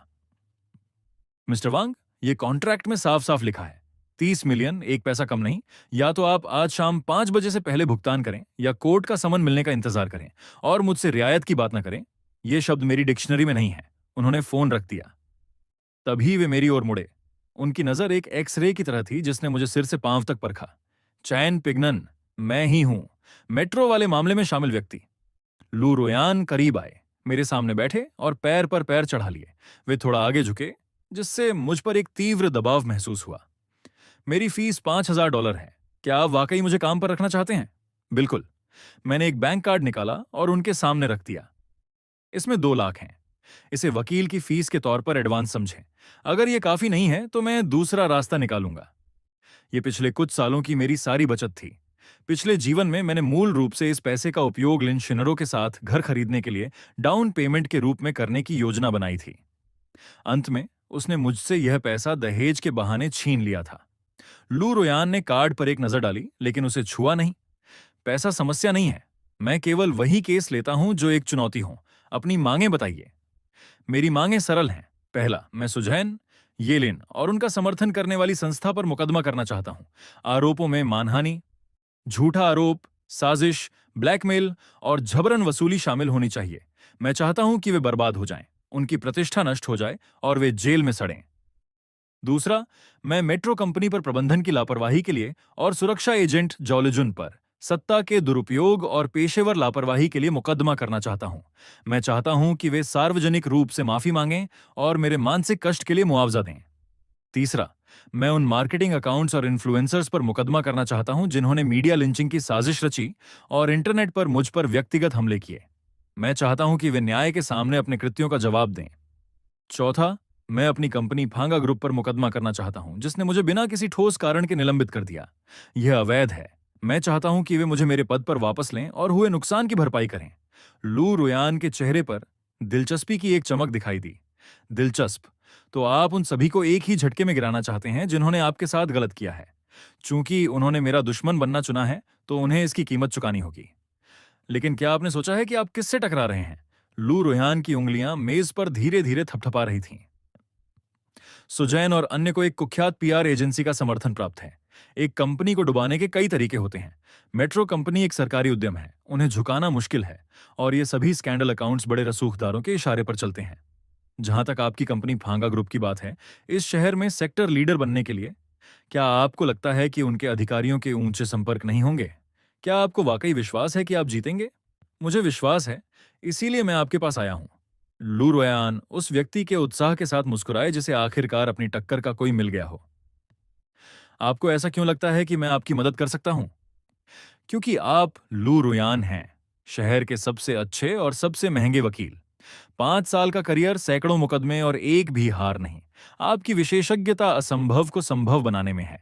मिस्टर वांग, ये कॉन्ट्रैक्ट में साफ साफ लिखा है, 30 मिलियन, एक पैसा कम नहीं। या तो आप आज शाम 5 बजे से पहले भुगतान करें या कोर्ट का समन मिलने का इंतजार करें, और मुझसे रियायत की बात ना करें। ये शब्द मेरी डिक्शनरी में नहीं है। उन्होंने फोन रख दिया। तभी वे मेरी ओर मुड़े। उनकी नजर एक एक्सरे की तरह थी जिसने मुझे सिर से पांव तक परखा। चैन पिगनन, मैं ही हूं, मेट्रो वाले मामले में शामिल व्यक्ति। लू रोयान करीब आए, मेरे सामने बैठे और पैर पर पैर चढ़ा लिए। वे थोड़ा आगे झुके, जिससे मुझ पर एक तीव्र दबाव महसूस हुआ। मेरी फीस $5,000 है। क्या आप वाकई मुझे काम पर रखना चाहते हैं? बिल्कुल। मैंने एक बैंक कार्ड निकाला और उनके सामने रख दिया। इसमें 2 लाख हैं। इसे वकील की फीस के तौर पर एडवांस समझें। अगर यह काफी नहीं है तो मैं दूसरा रास्ता निकालूंगा। ये पिछले कुछ सालों की मेरी सारी बचत थी। पिछले जीवन में मैंने मूल रूप से इस पैसे का उपयोग लिन शिनरों के साथ घर खरीदने के लिए डाउन पेमेंट के रूप में करने की योजना बनाई थी। अंत में उसने मुझसे यह पैसा दहेज के बहाने छीन लिया था। लू रोयान ने कार्ड पर एक नजर डाली, लेकिन उसे छुआ नहीं। पैसा समस्या नहीं है। मैं केवल वही केस लेता हूं जो एक चुनौती हो। अपनी मांगें बताइए। मेरी मांगें सरल हैं। पहला, मैं सुजैन, येलिन और उनका समर्थन करने वाली संस्था पर मुकदमा करना चाहता हूं। आरोपों में मानहानि, झूठा आरोप, साजिश, ब्लैकमेल और जबरन वसूली शामिल होनी चाहिए। मैं चाहता हूं कि वे बर्बाद हो जाएं, उनकी प्रतिष्ठा नष्ट हो जाए और वे जेल में सड़ें। दूसरा, मैं मेट्रो कंपनी पर प्रबंधन की लापरवाही के लिए और सुरक्षा एजेंट जॉलजुन पर सत्ता के दुरुपयोग और पेशेवर लापरवाही के लिए मुकदमा करना चाहता हूं। मैं चाहता हूं कि वे सार्वजनिक रूप से माफी मांगें और मेरे मानसिक कष्ट के लिए मुआवजा दें। तीसरा, मैं उन मार्केटिंग अकाउंट्स और इन्फ्लुएंसर्स पर मुकदमा करना चाहता हूं जिन्होंने मीडिया लिंचिंग की साजिश रची और इंटरनेट पर मुझ पर व्यक्तिगत हमले किए। मैं चाहता हूं कि वे न्याय के सामने अपने कृत्यों का जवाब दें। चौथा, मैं अपनी कंपनी फांगा ग्रुप पर मुकदमा करना चाहता हूं जिसने मुझे बिना किसी ठोस कारण के निलंबित कर दिया। यह अवैध है। मैं चाहता हूं कि वे मुझे मेरे पद पर वापस लें और हुए नुकसान की भरपाई करें। लू रुयान के चेहरे पर दिलचस्पी की एक चमक दिखाई दी। दिलचस्प? तो आप उन सभी को एक ही झटके में गिराना चाहते हैं जिन्होंने आपके साथ गलत किया है। चूंकि उन्होंने मेरा दुश्मन बनना चुना है तो उन्हें इसकी कीमत चुकानी होगी। लेकिन क्या आपने सोचा है कि आप किससे टकरा रहे हैं? लू रुयान की उंगलियां मेज पर धीरे धीरे थपथपा रही थीं। सुजैन और अन्य को एक कुख्यात पीआर एजेंसी का समर्थन प्राप्त है। एक कंपनी को डुबाने के कई तरीके होते हैं। मेट्रो कंपनी एक सरकारी उद्यम है, उन्हें झुकाना मुश्किल है, और ये सभी स्कैंडल अकाउंट्स बड़े रसूखदारों के इशारे पर चलते हैं। जहां तक आपकी कंपनी फांगा ग्रुप की बात है, इस शहर में सेक्टर लीडर बनने के लिए क्या आपको लगता है कि उनके अधिकारियों के ऊंचे संपर्क नहीं होंगे? क्या आपको वाकई विश्वास है कि आप जीतेंगे? मुझे विश्वास है, इसीलिए मैं आपके पास आया हूं। लू रोयान उस व्यक्ति के उत्साह के साथ मुस्कुराए जिसे आखिरकार अपनी टक्कर का कोई मिल गया हो। आपको ऐसा क्यों लगता है कि मैं आपकी मदद कर सकता हूं? क्योंकि आप लू रुयान हैं, शहर के सबसे अच्छे और सबसे महंगे वकील। 5 साल का करियर, सैकड़ों मुकदमे और एक भी हार नहीं। आपकी विशेषज्ञता असंभव को संभव बनाने में है।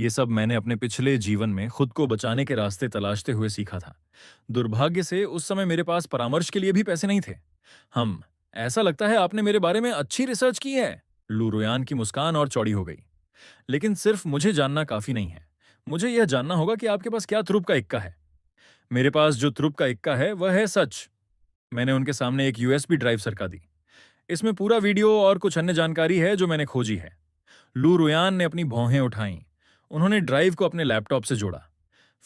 ये सब मैंने अपने पिछले जीवन में खुद को बचाने के रास्ते तलाशते हुए सीखा था। दुर्भाग्य से उस समय मेरे पास परामर्श के लिए भी पैसे नहीं थे। हम ऐसा लगता है आपने मेरे बारे में अच्छी रिसर्च की है। लू रुयान की मुस्कान और चौड़ी हो गई। लेकिन सिर्फ मुझे जानना काफी नहीं है। मुझे यह जानना होगा कि आपके पास क्या तुरुप का इक्का है। मेरे पास जो तुरुप का इक्का है वह है सच। मैंने उनके सामने एक यूएसबी ड्राइव सरका दी। इसमें पूरा वीडियो और कुछ अन्य जानकारी है जो मैंने खोजी है। लू रुयान ने अपनी भौहें उठाईं। उन्होंने ड्राइव को अपने लैपटॉप से जोड़ा।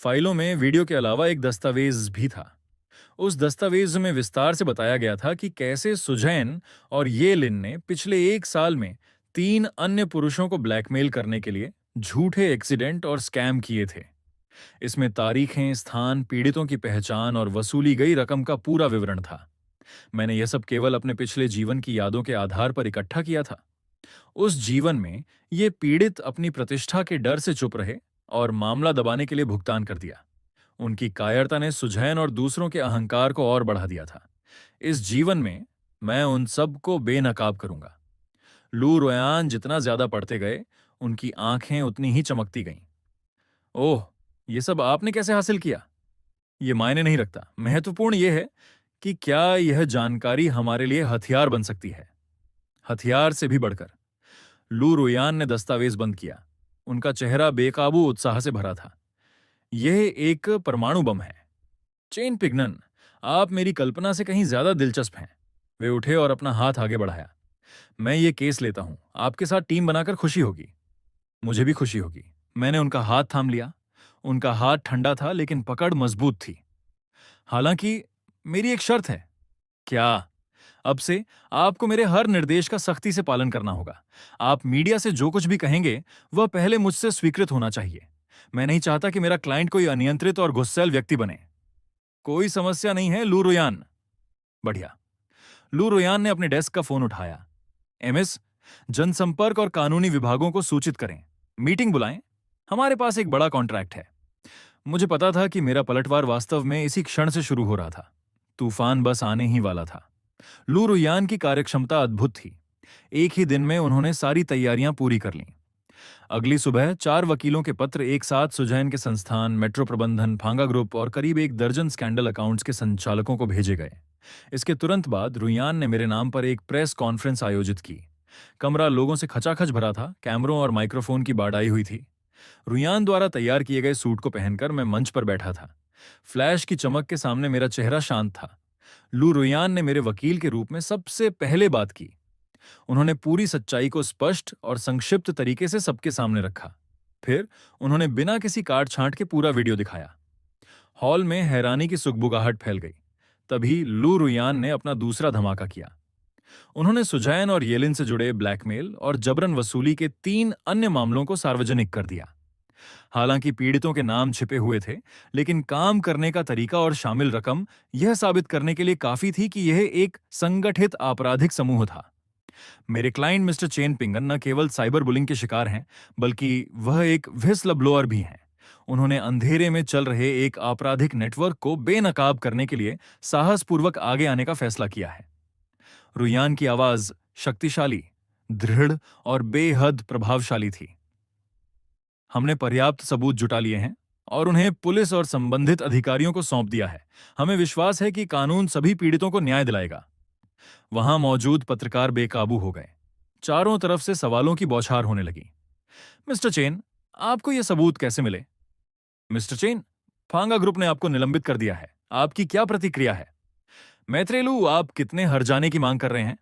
फाइलों में वीडियो के अलावा एक दस्तावेज भी था। उस दस्तावेज में विस्तार से बताया गया था कि कैसे सुजैन और ये लिन ने पिछले 1 साल में 3 अन्य पुरुषों को ब्लैकमेल करने के लिए झूठे एक्सीडेंट और स्कैम किए थे। इसमें तारीखें, स्थान, पीड़ितों की पहचान और वसूली गई रकम का पूरा विवरण था। मैंने यह सब केवल अपने पिछले जीवन की यादों के आधार पर इकट्ठा किया था। उस जीवन में ये पीड़ित अपनी प्रतिष्ठा के डर से चुप रहे और मामला दबाने के लिए भुगतान कर दिया। उनकी कायरता ने सुझैन और दूसरों के अहंकार को और बढ़ा दिया था। इस जीवन में मैं उन सब को बेनकाब करूंगा। लू रोयान जितना ज्यादा पढ़ते गए, उनकी आंखें उतनी ही चमकती गईं। ओह, ये सब आपने कैसे हासिल किया? ये मायने नहीं रखता। महत्वपूर्ण यह है कि क्या यह जानकारी हमारे लिए हथियार बन सकती है। हथियार से भी बढ़कर। लू रुयान ने दस्तावेज बंद किया। उनका चेहरा बेकाबू उत्साह से भरा था। यह एक परमाणु बम है। चेन पिगनन, आप मेरी कल्पना से कहीं ज्यादा दिलचस्प हैं। वे उठे और अपना हाथ आगे बढ़ाया। मैं ये केस लेता हूं। आपके साथ टीम बनाकर खुशी होगी। मुझे भी खुशी होगी। मैंने उनका हाथ थाम लिया। उनका हाथ ठंडा था लेकिन पकड़ मजबूत थी। हालांकि मेरी एक शर्त है। क्या? अब से आपको मेरे हर निर्देश का सख्ती से पालन करना होगा। आप मीडिया से जो कुछ भी कहेंगे वह पहले मुझसे स्वीकृत होना चाहिए। मैं नहीं चाहता कि मेरा क्लाइंट कोई अनियंत्रित और गुस्सैल व्यक्ति बने। कोई समस्या नहीं है, लू रुयान। बढ़िया। लू रुयान ने अपने डेस्क का फोन उठाया। एमएस, जनसंपर्क और कानूनी विभागों को सूचित करें। मीटिंग बुलाएं। हमारे पास एक बड़ा कॉन्ट्रैक्ट है। मुझे पता था कि मेरा पलटवार वास्तव में इसी क्षण से शुरू हो रहा था। तूफान बस आने ही वाला था। लू रुयान की कार्यक्षमता अद्भुत थी। एक ही दिन में उन्होंने सारी तैयारियां पूरी कर लीं। अगली सुबह 4 वकीलों के पत्र एक साथ सुजैन के संस्थान, मेट्रो प्रबंधन, फांगा ग्रुप और करीब 1 दर्जन स्कैंडल अकाउंट्स के संचालकों को भेजे गए। इसके तुरंत बाद रुयान ने मेरे नाम पर एक प्रेस कॉन्फ्रेंस आयोजित की। कमरा लोगों से खचाखच भरा था। कैमरों और माइक्रोफोन की बाढ़ाई हुई थी। रुयान द्वारा तैयार किए गए सूट को पहनकर मैं मंच पर बैठा था। फ्लैश की चमक के सामने मेरा चेहरा शांत था। लू रुयान ने मेरे वकील के रूप में सबसे पहले बात की। उन्होंने पूरी सच्चाई को स्पष्ट और संक्षिप्त तरीके से सबके सामने रखा। फिर उन्होंने बिना किसी काट छांट के पूरा वीडियो दिखाया। हॉल में हैरानी की सुगबुगाहट फैल गई। तभी लू रुयान ने अपना दूसरा धमाका किया। उन्होंने सुजैन और येलिन से जुड़े ब्लैकमेल और जबरन वसूली के 3 अन्य मामलों को सार्वजनिक कर दिया। हालांकि पीड़ितों के नाम छिपे हुए थे, लेकिन काम करने का तरीका और शामिल रकम यह साबित करने के लिए काफी थी कि यह एक संगठित आपराधिक समूह था। मेरे क्लाइंट मिस्टर चेन पिंगन न केवल साइबर बुलिंग के शिकार हैं, बल्कि वह एक व्हिसल ब्लोअर भी हैं। उन्होंने अंधेरे में चल रहे एक आपराधिक नेटवर्क को बेनकाब करने के लिए साहसपूर्वक आगे आने का फैसला किया है। रुयान की आवाज शक्तिशाली, दृढ़ और बेहद प्रभावशाली थी। हमने पर्याप्त सबूत जुटा लिए हैं और उन्हें पुलिस और संबंधित अधिकारियों को सौंप दिया है। हमें विश्वास है कि कानून सभी पीड़ितों को न्याय दिलाएगा। वहां मौजूद पत्रकार बेकाबू हो गए। चारों तरफ से सवालों की बौछार होने लगी। मिस्टर चेन, आपको ये सबूत कैसे मिले? मिस्टर चेन, फांगा ग्रुप ने आपको निलंबित कर दिया है। आपकी क्या प्रतिक्रिया है? मैत्रेलू, आप कितने हर्जाने की मांग कर रहे हैं?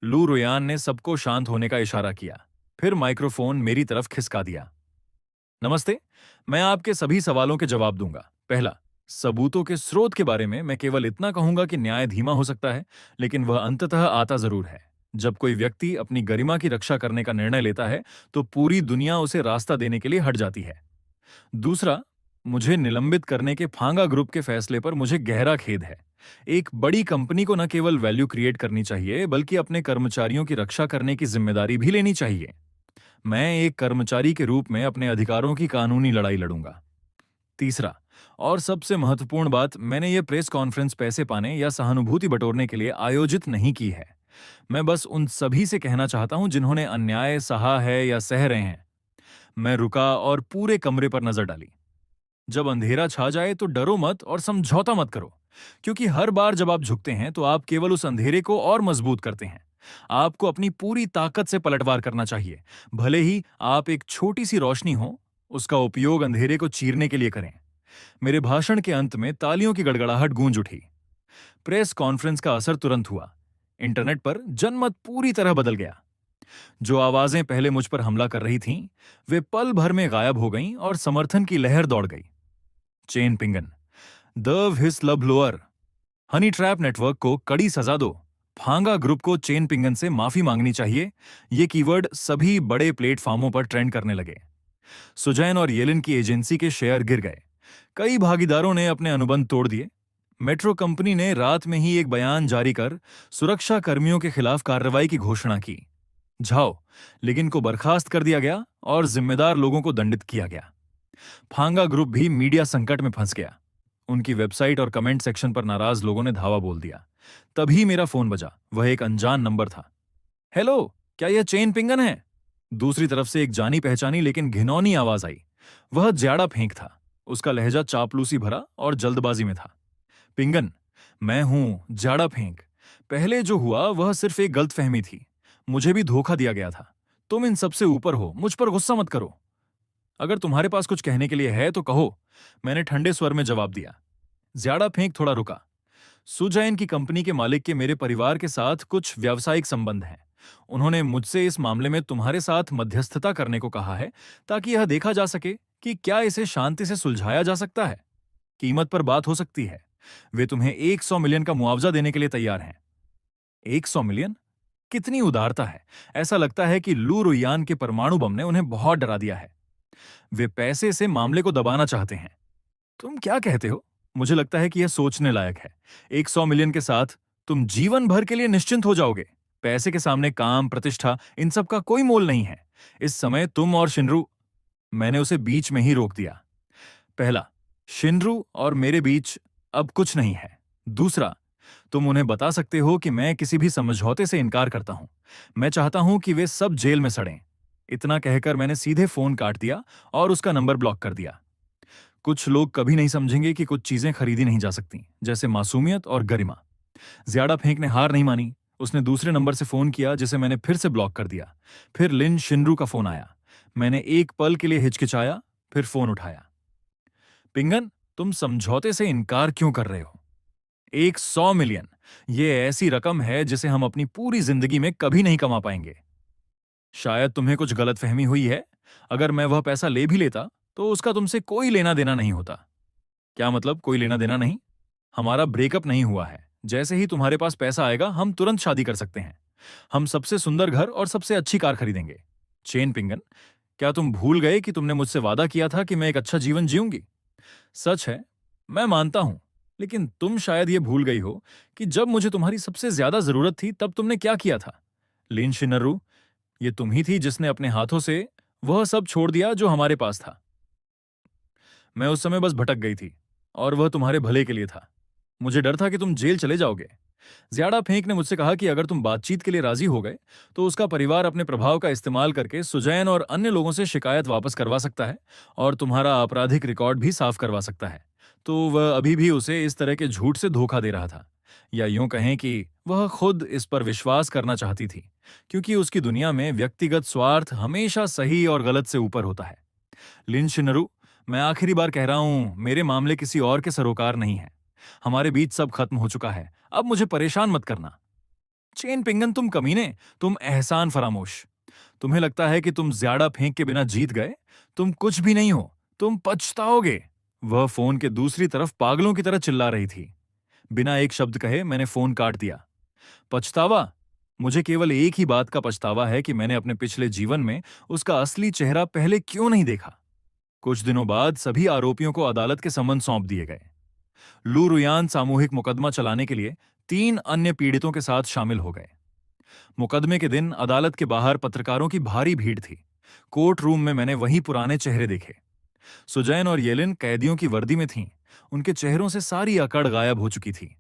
लू रुयान ने सबको शांत होने का इशारा किया। फिर माइक्रोफोन मेरी तरफ खिसका दिया। नमस्ते, मैं आपके सभी सवालों के जवाब दूंगा। पहला, सबूतों के स्रोत के बारे में मैं केवल इतना कहूंगा कि न्याय धीमा हो सकता है, लेकिन वह अंततः आता जरूर है। जब कोई व्यक्ति अपनी गरिमा की रक्षा करने का निर्णय लेता है, तो पूरी दुनिया उसे रास्ता देने के लिए हट जाती है। दूसरा, मुझे निलंबित करने के फांगा ग्रुप के फैसले पर मुझे गहरा खेद है। एक बड़ी कंपनी को न केवल वैल्यू क्रिएट करनी चाहिए, बल्कि अपने कर्मचारियों की रक्षा करने की जिम्मेदारी भी लेनी चाहिए। मैं एक कर्मचारी के रूप में अपने अधिकारों की कानूनी लड़ाई लड़ूंगा। तीसरा और सबसे महत्वपूर्ण बात, मैंने ये प्रेस कॉन्फ्रेंस पैसे पाने या सहानुभूति बटोरने के लिए आयोजित नहीं की है। मैं बस उन सभी से कहना चाहता हूं जिन्होंने अन्याय सहा है या सह रहे हैं। मैं रुका और पूरे कमरे पर नजर डाली। जब अंधेरा छा जाए तो डरो मत और समझौता मत करो, क्योंकि हर बार जब आप झुकते हैं तो आप केवल उस अंधेरे को और मजबूत करते हैं। आपको अपनी पूरी ताकत से पलटवार करना चाहिए। भले ही आप एक छोटी सी रोशनी हो, उसका उपयोग अंधेरे को चीरने के लिए करें। मेरे भाषण के अंत में तालियों की गड़गड़ाहट गूंज उठी। प्रेस कॉन्फ्रेंस का असर तुरंत हुआ। इंटरनेट पर जनमत पूरी तरह बदल गया। जो आवाजें पहले मुझ पर हमला कर रही थीं, वे पल भर में गायब हो गईं और समर्थन की लहर दौड़ गई। Chen Pingan, the whistle blower, honey trap network को कड़ी सजा दो। फांगा ग्रुप को चेन पिंगन से माफी मांगनी चाहिए। ये कीवर्ड सभी बड़े प्लेटफॉर्मों पर ट्रेंड करने लगे। सुजैन और येलिन की एजेंसी के शेयर गिर गए। कई भागीदारों ने अपने अनुबंध तोड़ दिए। मेट्रो कंपनी ने रात में ही एक बयान जारी कर सुरक्षा कर्मियों के खिलाफ कार्रवाई की घोषणा की। झाओ लिगिन को बर्खास्त कर दिया गया और जिम्मेदार लोगों को दंडित किया गया। फांगा ग्रुप भी मीडिया संकट में फंस गया। उनकी वेबसाइट और कमेंट सेक्शन पर नाराज लोगों ने धावा बोल दिया। तभी मेरा फोन बजा। वह एक अनजान नंबर था। हेलो, क्या यह चेन पिंगन है? दूसरी तरफ से एक जानी पहचानी लेकिन घिनौनी आवाज आई। वह ज्यादा फेंक था। उसका लहजा चापलूसी भरा और जल्दबाजी में था। पिंगन, मैं हूं जाड़ा फेंक। पहले जो हुआ वह सिर्फ एक गलतफहमी थी। मुझे भी धोखा दिया गया था। तुम इन सबसे ऊपर हो, मुझ पर गुस्सा मत करो। अगर तुम्हारे पास कुछ कहने के लिए है तो कहो, मैंने ठंडे स्वर में जवाब दिया। ज्यादा फेंक थोड़ा रुका। सुजैन की कंपनी के मालिक के मेरे परिवार के साथ कुछ व्यावसायिक संबंध हैं। उन्होंने मुझसे इस मामले में तुम्हारे साथ मध्यस्थता करने को कहा है ताकि यह देखा जा सके कि क्या इसे शांति से सुलझाया जा सकता है। कीमत पर बात हो सकती है। वे तुम्हें 100 मिलियन का मुआवजा देने के लिए तैयार हैं। 100 मिलियन? कितनी उदारता है। ऐसा लगता है कि लू रुयान के परमाणु बम ने उन्हें बहुत डरा दिया है। वे पैसे से मामले को दबाना चाहते हैं। तुम क्या कहते हो? मुझे लगता है कि यह सोचने लायक है। 100 मिलियन के साथ तुम जीवन भर के लिए निश्चिंत हो जाओगे। पैसे के सामने काम, प्रतिष्ठा, इन सब का कोई मोल नहीं है। इस समय तुम और शिनरू। मैंने उसे बीच में ही रोक दिया। पहला, शिनरू और मेरे बीच अब कुछ नहीं है। दूसरा, तुम उन्हें बता सकते हो कि मैं किसी भी समझौते से इनकार करता हूं। मैं चाहता हूं कि वे सब जेल में सड़ें। इतना कहकर मैंने सीधे फोन काट दिया और उसका नंबर ब्लॉक कर दिया। कुछ लोग कभी नहीं समझेंगे कि कुछ चीजें खरीदी नहीं जा सकती, जैसे मासूमियत और गरिमा। ज्यादा फेंक ने हार नहीं मानी। उसने दूसरे नंबर से फोन किया जिसे मैंने फिर से ब्लॉक कर दिया। फिर लिन शिनरू का फोन आया। मैंने एक पल के लिए हिचकिचाया, फिर फोन उठाया। पिंगन, तुम समझौते से इनकार क्यों कर रहे हो? 100 मिलियन, ये ऐसी रकम है जिसे हम अपनी पूरी जिंदगी में कभी नहीं कमा पाएंगे। शायद तुम्हें कुछ गलतफहमी हुई है। अगर मैं वह पैसा ले भी लेता तो उसका तुमसे कोई लेना देना नहीं होता। क्या मतलब कोई लेना देना नहीं? हमारा ब्रेकअप नहीं हुआ है। जैसे ही तुम्हारे पास पैसा आएगा हम तुरंत शादी कर सकते हैं। हम सबसे सुंदर घर और सबसे अच्छी कार खरीदेंगे। चेन पिंगन, क्या तुम भूल गए कि तुमने मुझसे वादा किया था कि मैं एक अच्छा जीवन जीऊंगी? सच है, मैं मानता हूं, लेकिन तुम शायद ये भूल गई हो कि जब मुझे तुम्हारी सबसे ज्यादा जरूरत थी तब तुमने क्या किया था। लिन शिनरू, ये तुम ही थी जिसने अपने हाथों से वह सब छोड़ दिया जो हमारे पास था। मैं उस समय बस भटक गई थी और वह तुम्हारे भले के लिए था। मुझे डर था कि तुम जेल चले जाओगे। ज्यादा फेंक ने मुझसे कहा कि अगर तुम बातचीत के लिए राजी हो गए तो उसका परिवार अपने प्रभाव का इस्तेमाल करके सुजैन और अन्य लोगों से शिकायत वापस करवा सकता है और तुम्हारा आपराधिक रिकॉर्ड भी साफ करवा सकता है। तो वह अभी भी उसे इस तरह के झूठ से धोखा दे रहा था, या यूं कहें कि वह खुद इस पर विश्वास करना चाहती थी, क्योंकि उसकी दुनिया में व्यक्तिगत स्वार्थ हमेशा सही और गलत से ऊपर होता है। लिन शिनरू, मैं आखिरी बार कह रहा हूं, मेरे मामले किसी और के सरोकार नहीं है। हमारे बीच सब खत्म हो चुका है। अब मुझे परेशान मत करना। चेन पिंगन, तुम कमीने, तुम एहसान फरामोश। तुम्हें लगता है कि तुम ज्यादा फेंक के बिना जीत गए? तुम कुछ भी नहीं हो। तुम पछताओगे। वह फोन के दूसरी तरफ पागलों की तरह चिल्ला रही थी। बिना एक शब्द कहे मैंने फोन काट दिया। पछतावा? मुझे केवल एक ही बात का पछतावा है कि मैंने अपने पिछले जीवन में उसका असली चेहरा पहले क्यों नहीं देखा। कुछ दिनों बाद सभी आरोपियों को अदालत के समन सौंप दिए गए। लू रुयान सामूहिक मुकदमा चलाने के लिए 3 अन्य पीड़ितों के साथ शामिल हो गए। मुकदमे के दिन अदालत के बाहर पत्रकारों की भारी भीड़ थी। कोर्ट रूम में मैंने वही पुराने चेहरे देखे। सुजैन और येलिन कैदियों की वर्दी में थीं। उनके चेहरों से सारी अकड़ गायब हो चुकी थी।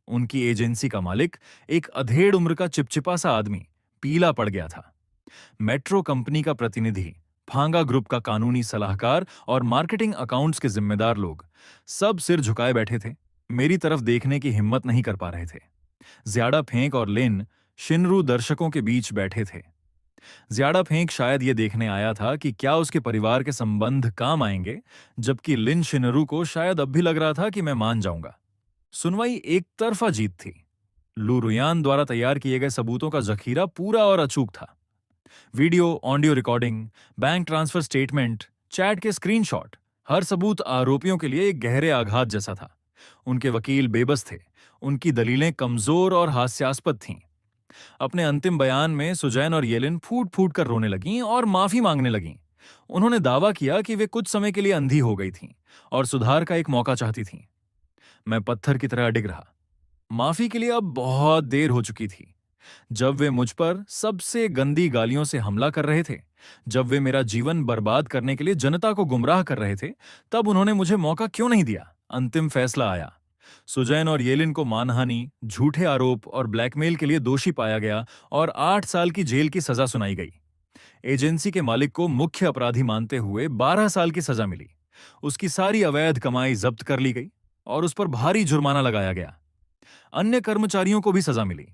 उनकी एजेंसी का मालिक, एक अधेड़ उम्र का चिपचिपा सा आदमी, पीला पड़ गया था। मेट्रो कंपनी का प्रतिनिधि, फांगा ग्रुप का कानूनी सलाहकार और मार्केटिंग अकाउंट्स के जिम्मेदार लोग सब सिर झुकाए बैठे थे। मेरी तरफ देखने की हिम्मत नहीं कर पा रहे थे। ज्यादा फेंक और लिन शिनरू दर्शकों के बीच बैठे थे। ज्यादा फेंक शायद ये देखने आया था कि क्या उसके परिवार के संबंध काम आएंगे, जबकि लिन शिनरू को शायद अब भी लग रहा था कि मैं मान जाऊंगा। सुनवाई एक तरफा जीत थी। लू रुयान द्वारा तैयार किए गए सबूतों का जखीरा पूरा और अचूक था। Video, audio recording, bank transfer statement, chat के स्क्रीनशॉट, हर सबूत आरोपियों के लिए एक गहरे आघात जैसा था। उनके वकील बेबस थे। उनकी दलीलें कमजोर और हास्यास्पद थीं। अपने अंतिम बयान में सुजैन और येलिन फूट फूट कर रोने लगीं और माफी मांगने लगीं। उन्होंने दावा किया कि वे कुछ समय के लिए अंधी हो गई थीं और सुधार का एक मौका चाहती थीं। मैं पत्थर की तरह अडिग रहा। माफी के लिए अब बहुत देर हो चुकी थी। जब वे मुझ पर सबसे गंदी गालियों से हमला कर रहे थे, जब वे मेरा जीवन बर्बाद करने के लिए जनता को गुमराह कर रहे थे, तब उन्होंने मुझे मौका क्यों नहीं दिया? अंतिम फैसला आया। सुजैन और येलिन को मानहानि, झूठे आरोप और ब्लैकमेल के लिए दोषी पाया गया और 8 साल की जेल की सजा सुनाई गई। एजेंसी के मालिक को मुख्य अपराधी मानते हुए 12 साल की सजा मिली। उसकी सारी अवैध कमाई जब्त कर ली गई और उस पर भारी जुर्माना लगाया गया। अन्य कर्मचारियों को भी सजा मिली।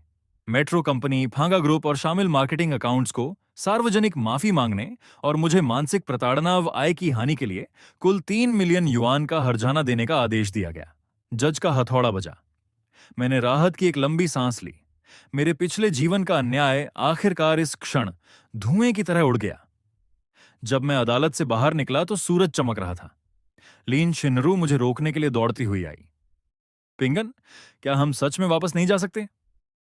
मेट्रो कंपनी, फांगा ग्रुप और शामिल मार्केटिंग अकाउंट्स को सार्वजनिक माफी मांगने और मुझे मानसिक प्रताड़ना व आय की हानि के लिए कुल 3 मिलियन युआन का हर्जाना देने का आदेश दिया गया। जज का हथौड़ा बजा। मैंने राहत की एक लंबी सांस ली। मेरे पिछले जीवन का अन्याय आखिरकार इस क्षण धुएं की तरह उड़ गया। जब मैं अदालत से बाहर निकला तो सूरज चमक रहा था। लीन शिनरू मुझे रोकने के लिए दौड़ती हुई आई। पिंगन, क्या हम सच में वापस नहीं जा सकते?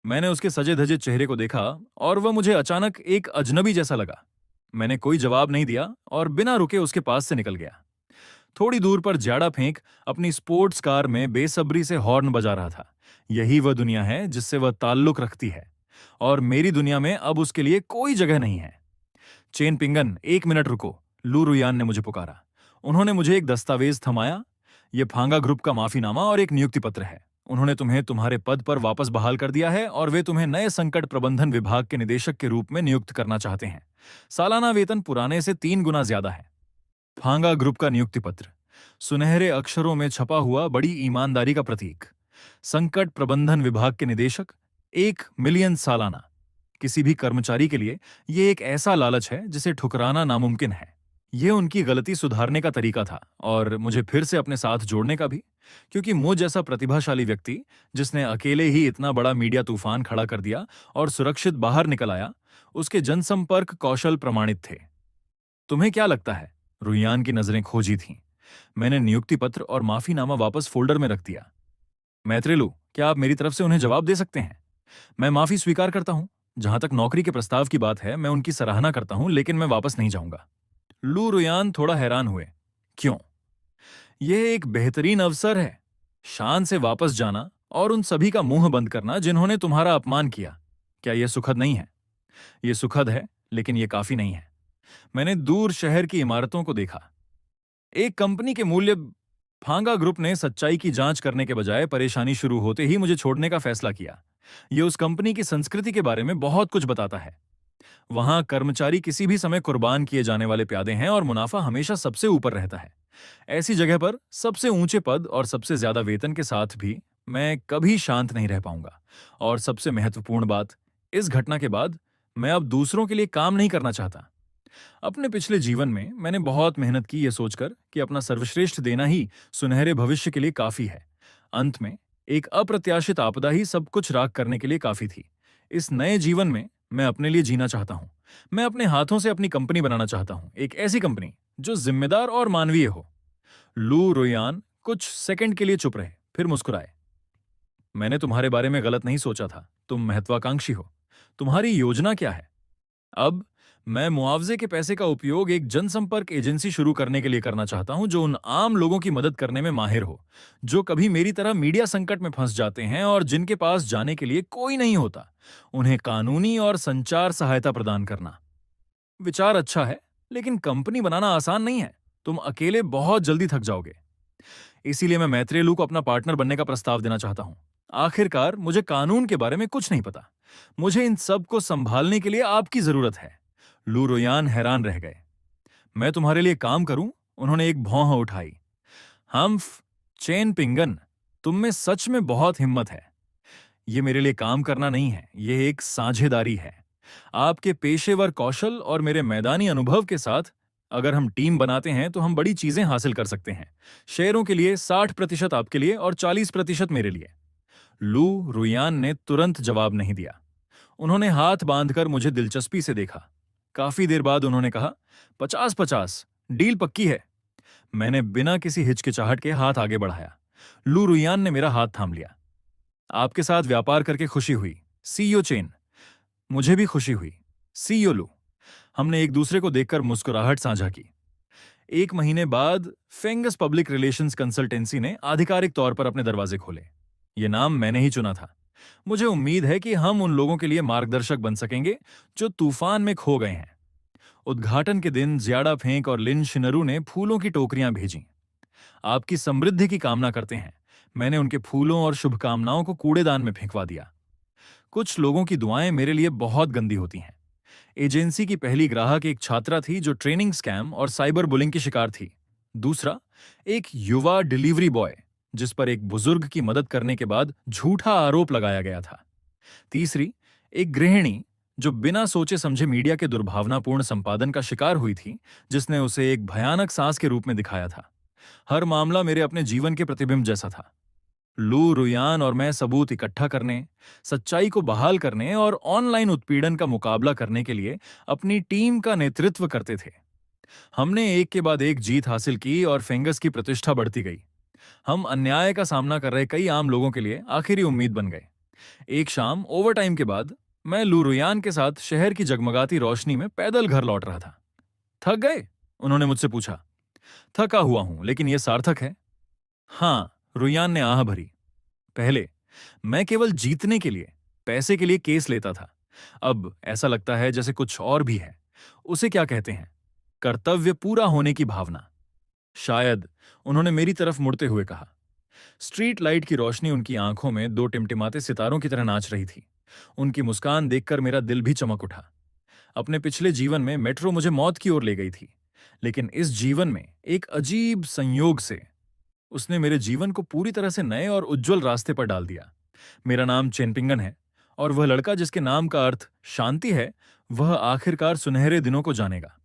मैंने उसके सजे धजे चेहरे को देखा और वह मुझे अचानक एक अजनबी जैसा लगा। मैंने कोई जवाब नहीं दिया और बिना रुके उसके पास से निकल गया। थोड़ी दूर पर ज्याडा फेंक अपनी स्पोर्ट्स कार में बेसब्री से हॉर्न बजा रहा था। यही वह दुनिया है जिससे वह ताल्लुक रखती है और मेरी दुनिया में अब उसके लिए कोई जगह नहीं है। चेन पिंगन, 1 मिनट रुको, लू रुयान ने मुझे पुकारा। उन्होंने मुझे एक दस्तावेज थमाया। यह फांगा ग्रुप का माफीनामा और एक नियुक्ति पत्र है। उन्होंने तुम्हें तुम्हारे पद पर वापस बहाल कर दिया है और वे तुम्हें नए संकट प्रबंधन विभाग के निदेशक के रूप में नियुक्त करना चाहते हैं। सालाना वेतन पुराने से 3 गुना ज्यादा है। फांगा ग्रुप का नियुक्ति पत्र, सुनहरे अक्षरों में छपा हुआ, बड़ी ईमानदारी का प्रतीक। संकट प्रबंधन विभाग के निदेशक, 1 मिलियन सालाना। किसी भी कर्मचारी के लिए यह एक ऐसा लालच है जिसे ठुकराना नामुमकिन है। यह उनकी गलती सुधारने का तरीका था और मुझे फिर से अपने साथ जोड़ने का भी, क्योंकि मुझ जैसा प्रतिभाशाली व्यक्ति जिसने अकेले ही इतना बड़ा मीडिया तूफान खड़ा कर दिया और सुरक्षित बाहर निकल आया, उसके जनसंपर्क कौशल प्रमाणित थे। तुम्हें क्या लगता है? रुयान की नजरें खोजी थीं। मैंने नियुक्ति पत्र और माफीनामा वापस फोल्डर में रख दिया। मैत्रेलू, क्या आप मेरी तरफ से उन्हें जवाब दे सकते हैं? मैं माफी स्वीकार करता हूं। जहां तक नौकरी के प्रस्ताव की बात है, मैं उनकी सराहना करता हूं, लेकिन मैं वापस नहीं जाऊंगा। लू रुयान थोड़ा हैरान हुए। क्यों? यह एक बेहतरीन अवसर है। शान से वापस जाना और उन सभी का मुंह बंद करना जिन्होंने तुम्हारा अपमान किया। क्या यह सुखद नहीं है? यह सुखद है, लेकिन यह काफी नहीं है। मैंने दूर शहर की इमारतों को देखा। एक कंपनी के मूल्य। फांगा ग्रुप ने सच्चाई की जांच करने के बजाय परेशानी शुरू होते ही मुझे छोड़ने का फैसला किया। यह उस कंपनी की संस्कृति के बारे में बहुत कुछ बताता है। वहां कर्मचारी किसी भी समय कुर्बान किए जाने वाले प्यादे हैं और मुनाफा हमेशा सबसे ऊपर रहता है। ऐसी जगह पर सबसे ऊंचे पद और सबसे ज्यादा वेतन के साथ भी मैं कभी शांत नहीं रह पाऊंगा। और सबसे महत्वपूर्ण बात, इस घटना के बाद मैं अब दूसरों के लिए काम नहीं करना चाहता। अपने पिछले जीवन में मैंने बहुत मेहनत की, यह सोचकर कि अपना सर्वश्रेष्ठ देना ही सुनहरे भविष्य के लिए काफी है। अंत में एक अप्रत्याशित आपदा ही सब कुछ राख करने के लिए काफी थी। इस नए जीवन में मैं अपने लिए जीना चाहता हूं। मैं अपने हाथों से अपनी कंपनी बनाना चाहता हूं, एक ऐसी कंपनी जो जिम्मेदार और मानवीय हो। लू रुयान कुछ सेकंड के लिए चुप रहे, फिर मुस्कुराए। मैंने तुम्हारे बारे में गलत नहीं सोचा था। तुम महत्वाकांक्षी हो। तुम्हारी योजना क्या है? अब मैं मुआवजे के पैसे का उपयोग एक जनसंपर्क एजेंसी शुरू करने के लिए करना चाहता हूं जो उन आम लोगों की मदद करने में माहिर हो, जो कभी मेरी तरह मीडिया संकट में फंस जाते हैं और जिनके पास जाने के लिए कोई नहीं होता। उन्हें कानूनी और संचार सहायता प्रदान करना। विचार अच्छा है, लेकिन कंपनी बनाना आसान नहीं है। तुम अकेले बहुत जल्दी थक जाओगे। इसीलिए मैं मैत्रेलू को अपना पार्टनर बनने का प्रस्ताव देना चाहता हूं। आखिरकार मुझे कानून के बारे में कुछ नहीं पता। मुझे इन सब को संभालने के लिए आपकी जरूरत है। लू रुयान हैरान रह गए। मैं तुम्हारे लिए काम करूं? उन्होंने एक भौं उठाई। हम्फ, चेन पिंगन, तुम में सच में बहुत हिम्मत है। यह मेरे लिए काम करना नहीं है, यह एक साझेदारी है। आपके पेशेवर कौशल और मेरे मैदानी अनुभव के साथ अगर हम टीम बनाते हैं तो हम बड़ी चीजें हासिल कर सकते हैं। शेयरों के लिए 60% आपके लिए और 40% मेरे लिए। लू रुयान ने तुरंत जवाब नहीं दिया। उन्होंने हाथ बांधकर मुझे दिलचस्पी से देखा। काफी देर बाद उन्होंने कहा, 50-50, डील पक्की है। मैंने बिना किसी हिचकिचाहट के हाथ आगे बढ़ाया। लू रुयान ने मेरा हाथ थाम लिया। आपके साथ व्यापार करके खुशी हुई, सीईओ चेन। मुझे भी खुशी हुई, सीईओ लू। हमने एक दूसरे को देखकर मुस्कुराहट साझा की। 1 महीने बाद फेंगस पब्लिक रिलेशंस कंसल्टेंसी ने आधिकारिक तौर पर अपने दरवाजे खोले। ये नाम मैंने ही चुना था। मुझे उम्मीद है कि हम उन लोगों के लिए मार्गदर्शक बन सकेंगे जो तूफान में खो गए हैं। उद्घाटन के दिन ज्याडा फेंक और लिन शिनरू ने फूलों की टोकरियां भेजी। आपकी समृद्धि की कामना करते हैं। मैंने उनके फूलों और शुभकामनाओं को कूड़ेदान में फेंकवा दिया। कुछ लोगों की दुआएं मेरे लिए बहुत गंदी होती हैं। एजेंसी की पहली ग्राहक एक छात्रा थी जो ट्रेनिंग स्कैम और साइबर बुलिंग की शिकार थी। दूसरा, एक युवा डिलीवरी बॉय जिस पर एक बुजुर्ग की मदद करने के बाद झूठा आरोप लगाया गया था। तीसरी, एक गृहिणी जो बिना सोचे समझे मीडिया के दुर्भावनापूर्ण संपादन का शिकार हुई थी, जिसने उसे एक भयानक सास के रूप में दिखाया था। हर मामला मेरे अपने जीवन के प्रतिबिंब जैसा था। लू रुयान और मैं सबूत इकट्ठा करने, सच्चाई को बहाल करने और ऑनलाइन उत्पीड़न का मुकाबला करने के लिए अपनी टीम का नेतृत्व करते थे। हमने एक के बाद एक जीत हासिल की और फेंगस की प्रतिष्ठा बढ़ती गई। हम अन्याय का सामना कर रहे कई आम लोगों के लिए आखिरी उम्मीद बन गए। एक शाम ओवरटाइम के बाद मैं लू रुयान के साथ शहर की जगमगाती रोशनी में पैदल घर लौट रहा था। थक गए? उन्होंने मुझसे पूछा। थका हुआ हूं, लेकिन यह सार्थक है। हाँ, रुयान ने आह भरी। पहले मैं केवल जीतने के लिए, पैसे के लिए केस लेता था। अब ऐसा लगता है जैसे कुछ और भी है। उसे क्या कहते हैं? कर्तव्य पूरा होने की भावना। शायद, उन्होंने मेरी तरफ मुड़ते हुए कहा। स्ट्रीट लाइट की रोशनी उनकी आंखों में दो टिमटिमाते सितारों की तरह नाच रही थी। उनकी मुस्कान देखकर मेरा दिल भी चमक उठा। अपने पिछले जीवन में मेट्रो मुझे मौत की ओर ले गई थी, लेकिन इस जीवन में एक अजीब संयोग से उसने मेरे जीवन को पूरी तरह से नए और उज्जवल रास्ते पर डाल दिया। मेरा नाम चेनपिंगन है और वह लड़का जिसके नाम का अर्थ शांति है, वह आखिरकार सुनहरे दिनों को जानेगा।